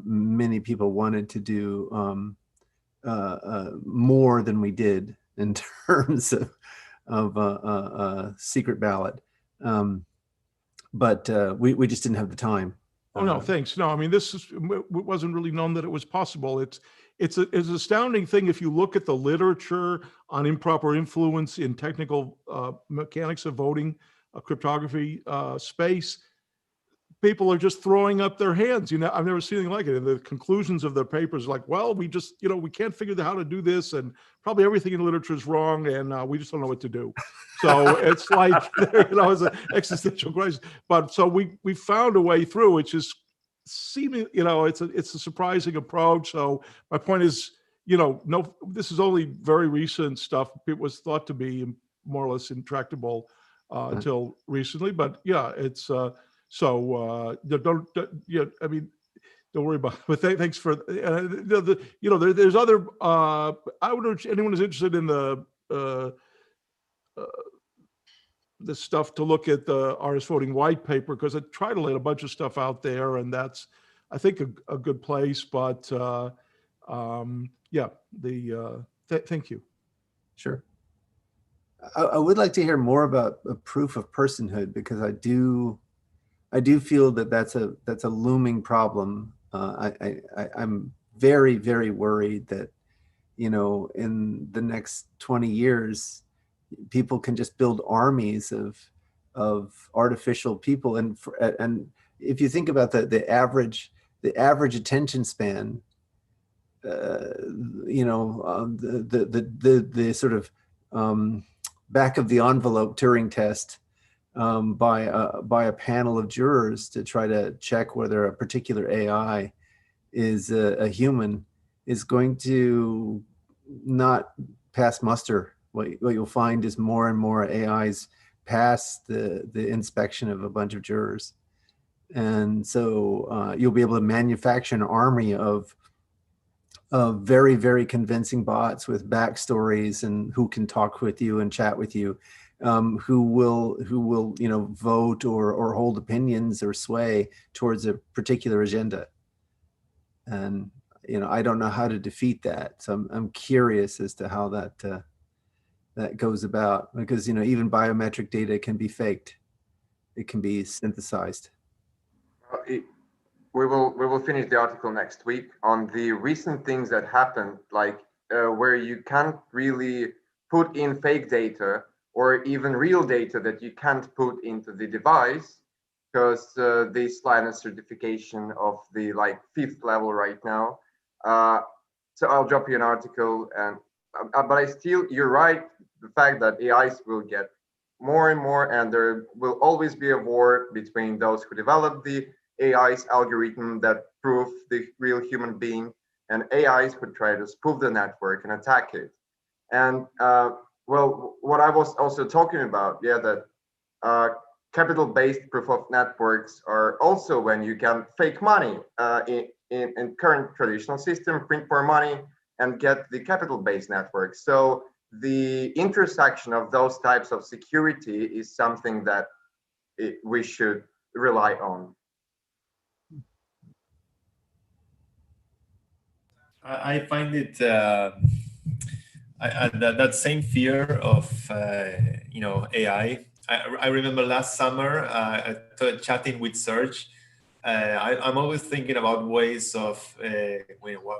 many people wanted to do more than we did in terms of secret ballot, but we just didn't have the time. Oh no, thanks. No, I mean, it wasn't really known that it was possible. It's an astounding thing if you look at the literature on improper influence in technical mechanics of voting, cryptography space. People are just throwing up their hands. I've never seen anything like it. And the conclusions of the papers, like, well, we just, we can't figure out how to do this, and probably everything in the literature is wrong, and we just don't know what to do. So it's like, it's an existential crisis. But so we found a way through, which is seeming, it's a surprising approach. So my point is, no, this is only very recent stuff. It was thought to be more or less intractable until recently. But yeah, it's. So don't worry about it. But thanks for there's other. I would urge anyone who's interested in the stuff to look at the RS voting white paper, because I try to lay a bunch of stuff out there, and that's, I think, a good place. But yeah, thank you. Sure. I would like to hear more about a proof of personhood, because I do feel that that's a looming problem. I'm very, very worried that, in the next 20 years, people can just build armies of artificial people. And if you think about the average attention span, the sort of back of the envelope Turing test by a panel of jurors to try to check whether a particular AI is a human is going to not pass muster. What you'll find is more and more AIs pass the inspection of a bunch of jurors. And so you'll be able to manufacture an army of very, very convincing bots with backstories and who can talk with you and chat with you. Who will vote or hold opinions or sway towards a particular agenda. And I don't know how to defeat that, so I'm curious as to how that goes about, because even biometric data can be faked, it can be synthesized. We will finish the article next week on the recent things that happened, like where you can't really put in fake data or even real data that you can't put into the device, because they slide a certification of the 5th level right now. So I'll drop you an article, and but you're right, the fact that AIs will get more and more, and there will always be a war between those who develop the AI's algorithm that prove the real human being, and AIs who try to spoof the network and attack it. And well, what I was also talking about, that capital-based proof of networks are also when you can fake money in current traditional system, print more money and get the capital-based network. So the intersection of those types of security is something that we should rely on. I find it that same fear of AI. I remember last summer chatting with Sergey. I'm always thinking about ways of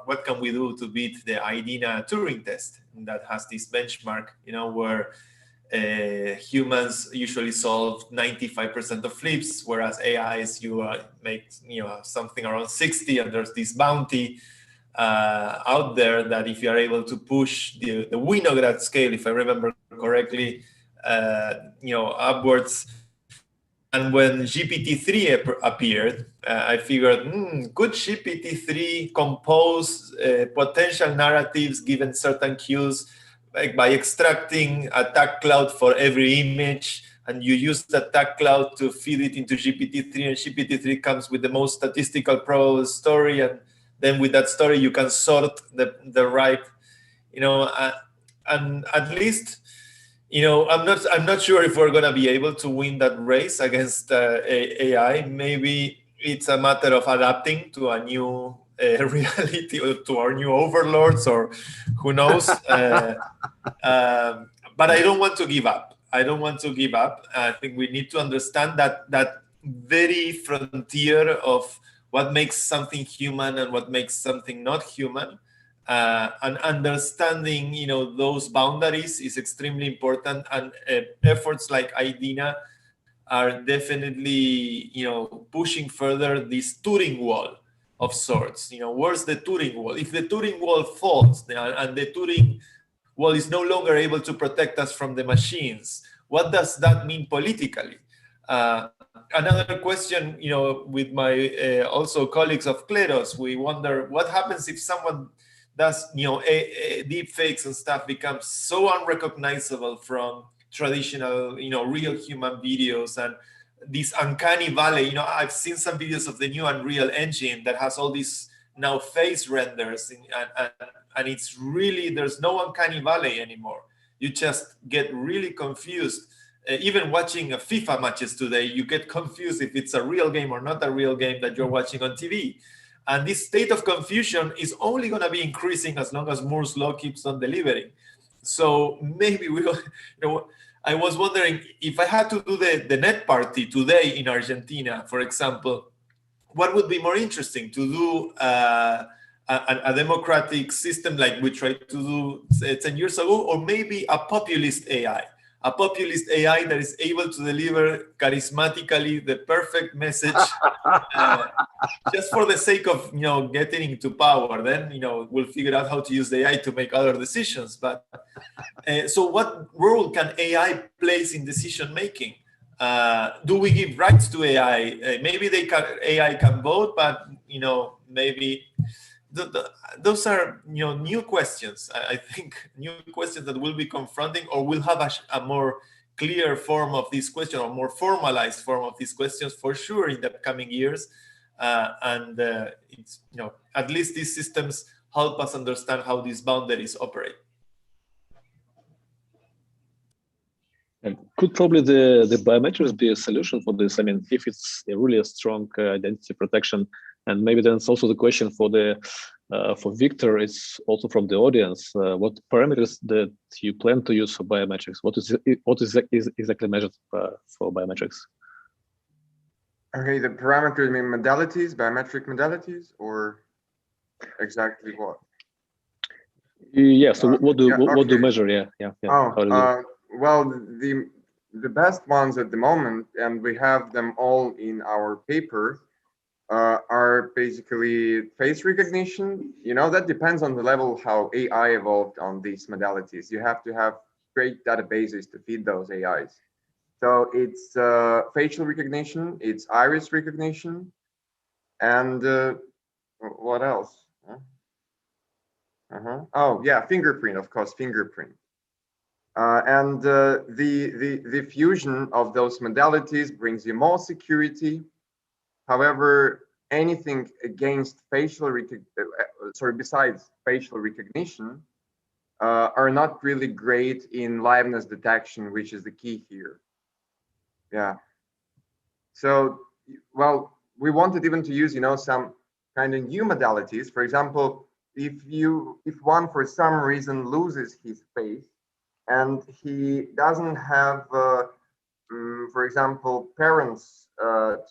what can we do to beat the IDENA Turing test that has this benchmark, where humans usually solve 95% of flips, whereas AIs make something around 60, and there's this bounty out there that if you are able to push the Winograd scale, if I remember correctly, upwards, And when GPT-3 appeared, I figured, could GPT-3 compose potential narratives given certain cues, like by extracting a tag cloud for every image, and you use that tag cloud to feed it into GPT-3, and GPT-3 comes with the most statistical probable story, and then with that story you can sort the right, and at least, I'm not sure if we're going to be able to win that race against AI. Maybe it's a matter of adapting to a new reality, or to our new overlords, or who knows. But I don't want to give up. I think we need to understand that very frontier of what makes something human and what makes something not human. And understanding, those boundaries is extremely important. And efforts like IDENA are definitely, pushing further this Turing wall of sorts. Where's the Turing wall? If the Turing wall falls, and the Turing wall is no longer able to protect us from the machines, what does that mean politically? Another question, with my also colleagues of Kleros, we wonder what happens if someone does, deep fakes and stuff becomes so unrecognizable from traditional, real human videos, and this uncanny valley. I've seen some videos of the new Unreal Engine that has all these now face renders, and it's really, there's no uncanny valley anymore. You just get really confused. Even watching FIFA matches today, you get confused if it's a real game or not a real game that you're watching on TV. And this state of confusion is only going to be increasing as long as Moore's law keeps on delivering. So maybe we will, I was wondering if I had to do the net party today in Argentina, for example, what would be more interesting, to do a democratic system like we tried to do 10 years ago, or maybe a populist AI? A populist AI that is able to deliver charismatically the perfect message, just for the sake of getting into power. Then we'll figure out how to use the AI to make other decisions. But so, what role can AI play in decision making? Do we give rights to AI? Maybe AI can vote, but maybe. Those are new questions. I think new questions that will be confronting, or will have a more clear form of this question, or more formalized form of these questions for sure in the coming years. And it's at least these systems help us understand how these boundaries operate. And could probably the biometrics be a solution for this? I mean, if it's really a strong identity protection. And maybe then it's also the question for Victor, it's also from the audience. What parameters that you plan to use for biometrics? What is exactly measured for biometrics? Okay, the parameters mean modalities, biometric modalities, or exactly what? Yeah. So what do you measure? Yeah. Oh, well, the best ones at the moment, and we have them all in our paper, are basically face recognition. That depends on the level how AI evolved on these modalities. You have to have great databases to feed those AIs. So it's facial recognition, it's iris recognition, and what else? Oh yeah, fingerprint, of course, fingerprint. And the fusion of those modalities brings you more security. However, anything against besides facial recognition, are not really great in liveness detection, which is the key here. Yeah. So, well, we wanted even to use, some kind of new modalities. For example, if one for some reason loses his face and he doesn't have, for example, parents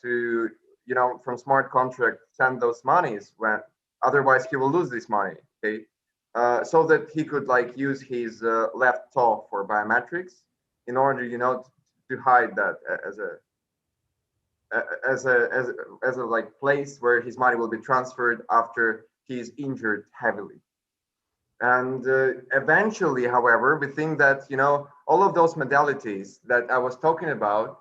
to from smart contract send those monies, when otherwise he will lose this money. Okay, so that he could use his left toe for biometrics in order to hide that as a place where his money will be transferred after he's injured heavily. And eventually, however, we think that all of those modalities that I was talking about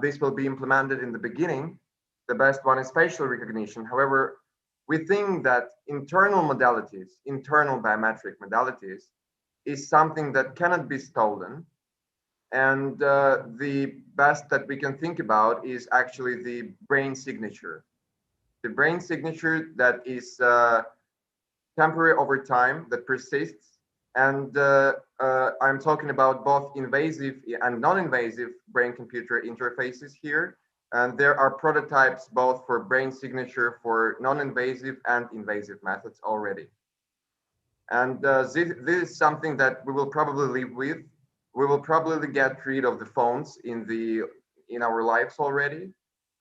this will be implemented in the beginning. The best one is facial recognition. However, we think that internal modalities, internal biometric modalities, is something that cannot be stolen. And the best that we can think about is actually the brain signature. The brain signature that is temporary over time, that persists. And I'm talking about both invasive and non-invasive brain-computer interfaces here. And there are prototypes both for brain signature for non-invasive and invasive methods already. And this is something that we will probably live with. We will probably get rid of the phones in our lives already.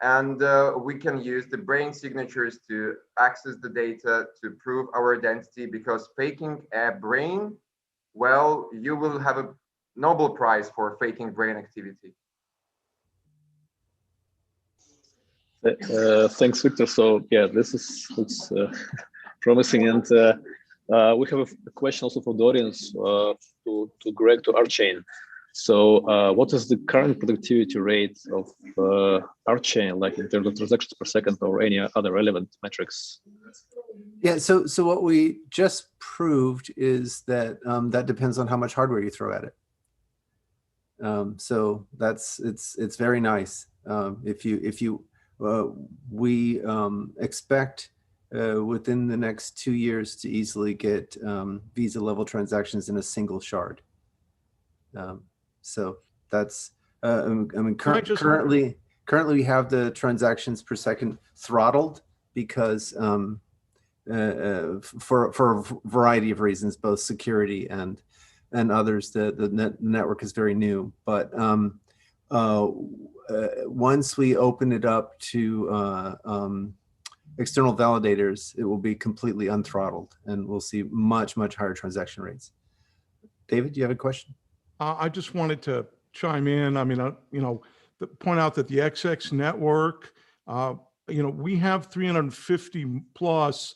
And we can use the brain signatures to access the data to prove our identity, because faking a brain, well, you will have a Nobel Prize for faking brain activity. Thanks, Victor. So yeah, looks promising, and we have a question also from the audience to Greg, to RChain. So what is the current productivity rate of RChain, like in terms of transactions per second or any other relevant metrics? Yeah, so what we just proved is that that depends on how much hardware you throw at it. So it's very nice. We expect within the next 2 years to easily get Visa level transactions in a single shard. So that's I mean currently we have the transactions per second throttled because for a variety of reasons, both security and others. The network is very new, but once we open it up to external validators, it will be completely unthrottled, and we'll see much higher transaction rates. David, do you have a question? I just wanted to chime in. I mean, point out that the XX network, we have 350 plus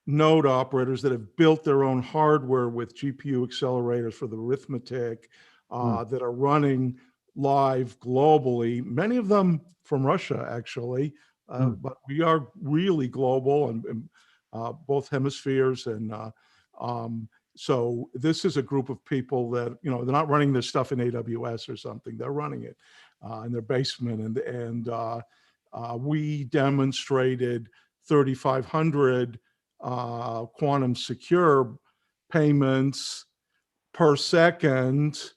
node operators that have built their own hardware with GPU accelerators for the arithmetic that are running live globally, many of them from Russia, actually, but we are really global and both hemispheres. And so this is a group of people that, they're not running this stuff in AWS or something. They're running it in their basement. And we demonstrated 3,500 quantum secure payments per second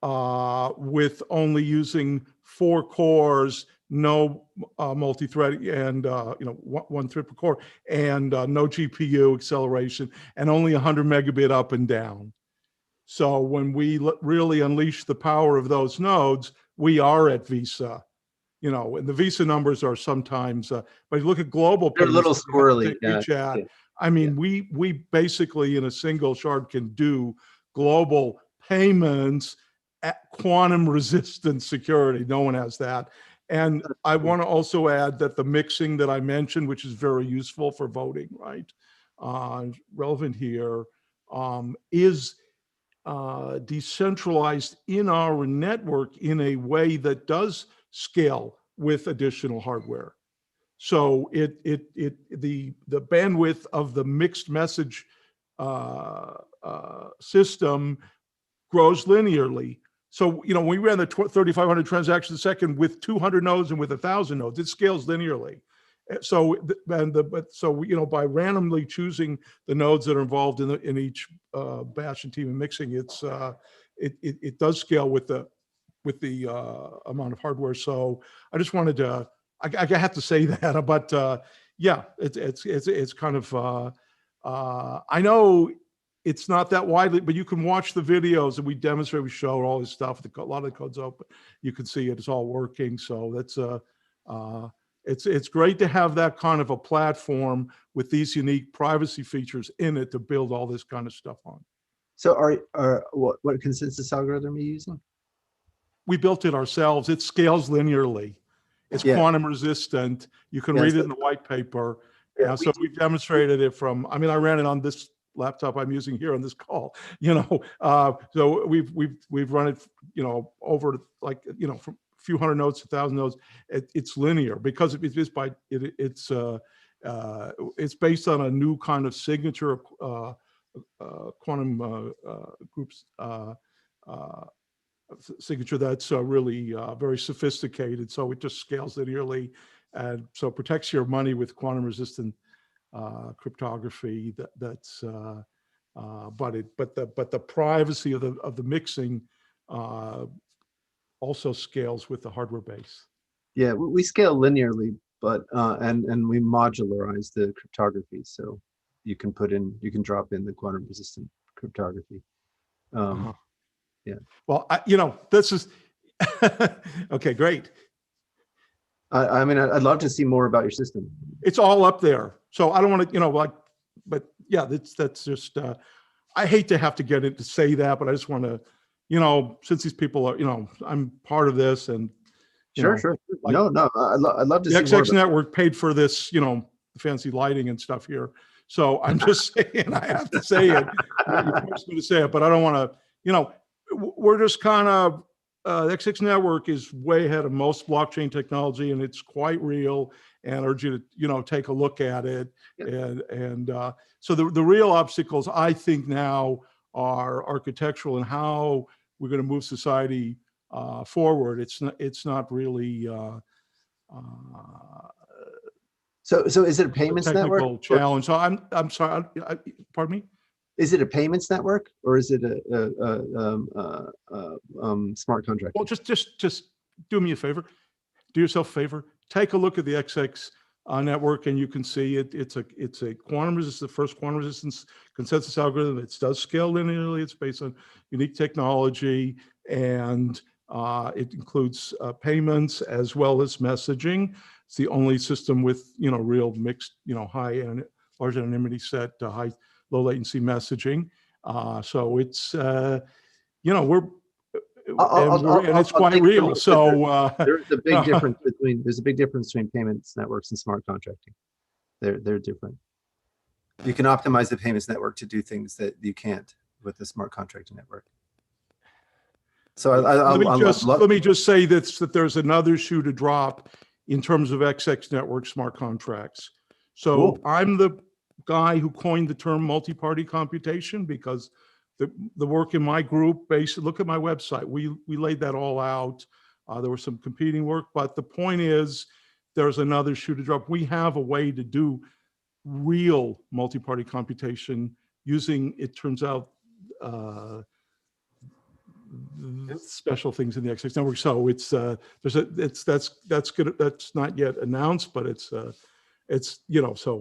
with only using 4 cores, no multi-thread, and one thread per core, and no GPU acceleration, and only 100 megabit up and down. So when we really unleash the power of those nodes, we are at Visa. And the Visa numbers are sometimes, but if you look at global they're payments, a little squirrely. Yeah. I mean, we basically in a single shard can do global payments at quantum resistant security. No one has that. And I want to also add that the mixing that I mentioned, which is very useful for voting, right? Relevant here, is decentralized in our network in a way that does scale with additional hardware. So the bandwidth of the mixed message system grows linearly. So when we ran the 3,500 transactions a second with 200 nodes and with 1,000 nodes, it scales linearly. So by randomly choosing the nodes that are involved in each batch and team and mixing, it does scale with the amount of hardware. So I just wanted to, I have to say that, but yeah, it's kind of, I know it's not that widely, but you can watch the videos that we demonstrate. We show all this stuff. A lot of the code's open. You can see it. It's all working. So that's it's great to have that kind of a platform with these unique privacy features in it to build all this kind of stuff on. So what consensus algorithm are you using? We built it ourselves. It scales linearly. It's quantum resistant. You can read it in the white paper. Yeah, so we've demonstrated it from, I ran it on this laptop I'm using here on this call, so we've run it, over from few hundred nodes, 1,000 nodes, it's linear because it's based on a new kind of signature quantum groups signature that's really very sophisticated. So it just scales linearly, and so protects your money with quantum resistant cryptography. But the privacy of the mixing also scales with the hardware base. Yeah, we scale linearly, but and we modularize the cryptography, so you can drop in the quantum resistant cryptography. Yeah. Well, this is okay. Great. I mean, I'd love to see more about your system. It's all up there, so I don't want to, but yeah, that's just. I hate to have to get it to say that, but I just want to, since these people are, I'm part of this, and sure. Like, no, I'd love to see the XX network paid for this, fancy lighting and stuff here. So I'm just saying, I have to say it. You forced me to say it, but I don't want to, we're just kind of, the XX network is way ahead of most blockchain technology, and it's quite real, and I urge you to, take a look at it. Yep. And so the real obstacles, I think, now are architectural and how we're going to move society forward. It's not really. So is it a payments network? Challenge. So I'm sorry. Pardon me. Is it a payments network, or is it a smart contract? Well, just do me a favor. Do yourself a favor. Take a look at the XX network, and you can see it's a quantum resistant, the first quantum resistance consensus algorithm. It does scale linearly. It's based on unique technology, and it includes payments as well as messaging. It's the only system with real mixed high and large anonymity set, low latency messaging. So it's we're and it's quite real. So there's a big difference between payments networks and smart contracting. They're different. You can optimize the payments network to do things that you can't with the smart contracting network. So let me just say that there's another shoe to drop in terms of XX network smart contracts. So cool. I'm the guy who coined the term multi-party computation, because the work in my group, basically, look at my website, we laid that all out. There was some competing work, but the point is there's another shoe to drop. We have a way to do real multi-party computation using, it turns out, special things in the XX network. So it's that's good. That's not yet announced, but it's so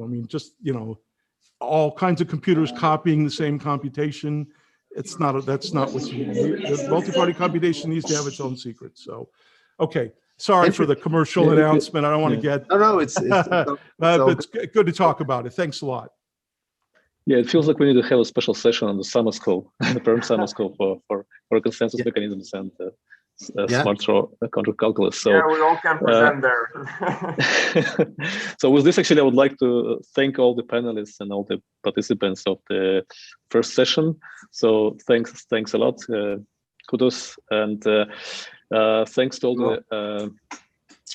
I mean, just all kinds of computers copying the same computation. That's not what you need. The multi-party computation needs to have its own secrets. So, okay. Sorry for the commercial announcement. I don't want to get. No, it's good to talk about it. Thanks a lot. Yeah, it feels like we need to have a special session on the summer school, the Perm summer school for consensus mechanisms and smart contract calculus. So yeah, we all can present there. So with this, actually, I would like to thank all the panelists and all the participants of the first session. So thanks a lot. Kudos, and thanks to all the.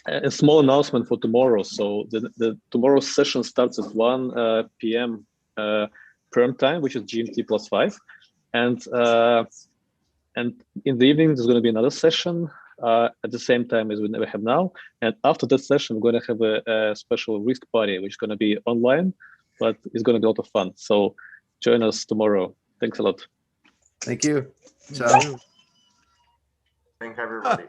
A small announcement for tomorrow. So the tomorrow's session starts at 1 p.m. Perm time, which is GMT +5, and in the evening there's going to be another session at the same time as we never have now. And after that session, we're going to have a special risk party, which is going to be online, but it's going to be a lot of fun. So join us tomorrow. Thanks a lot. Thank you. Ciao. Thank everybody.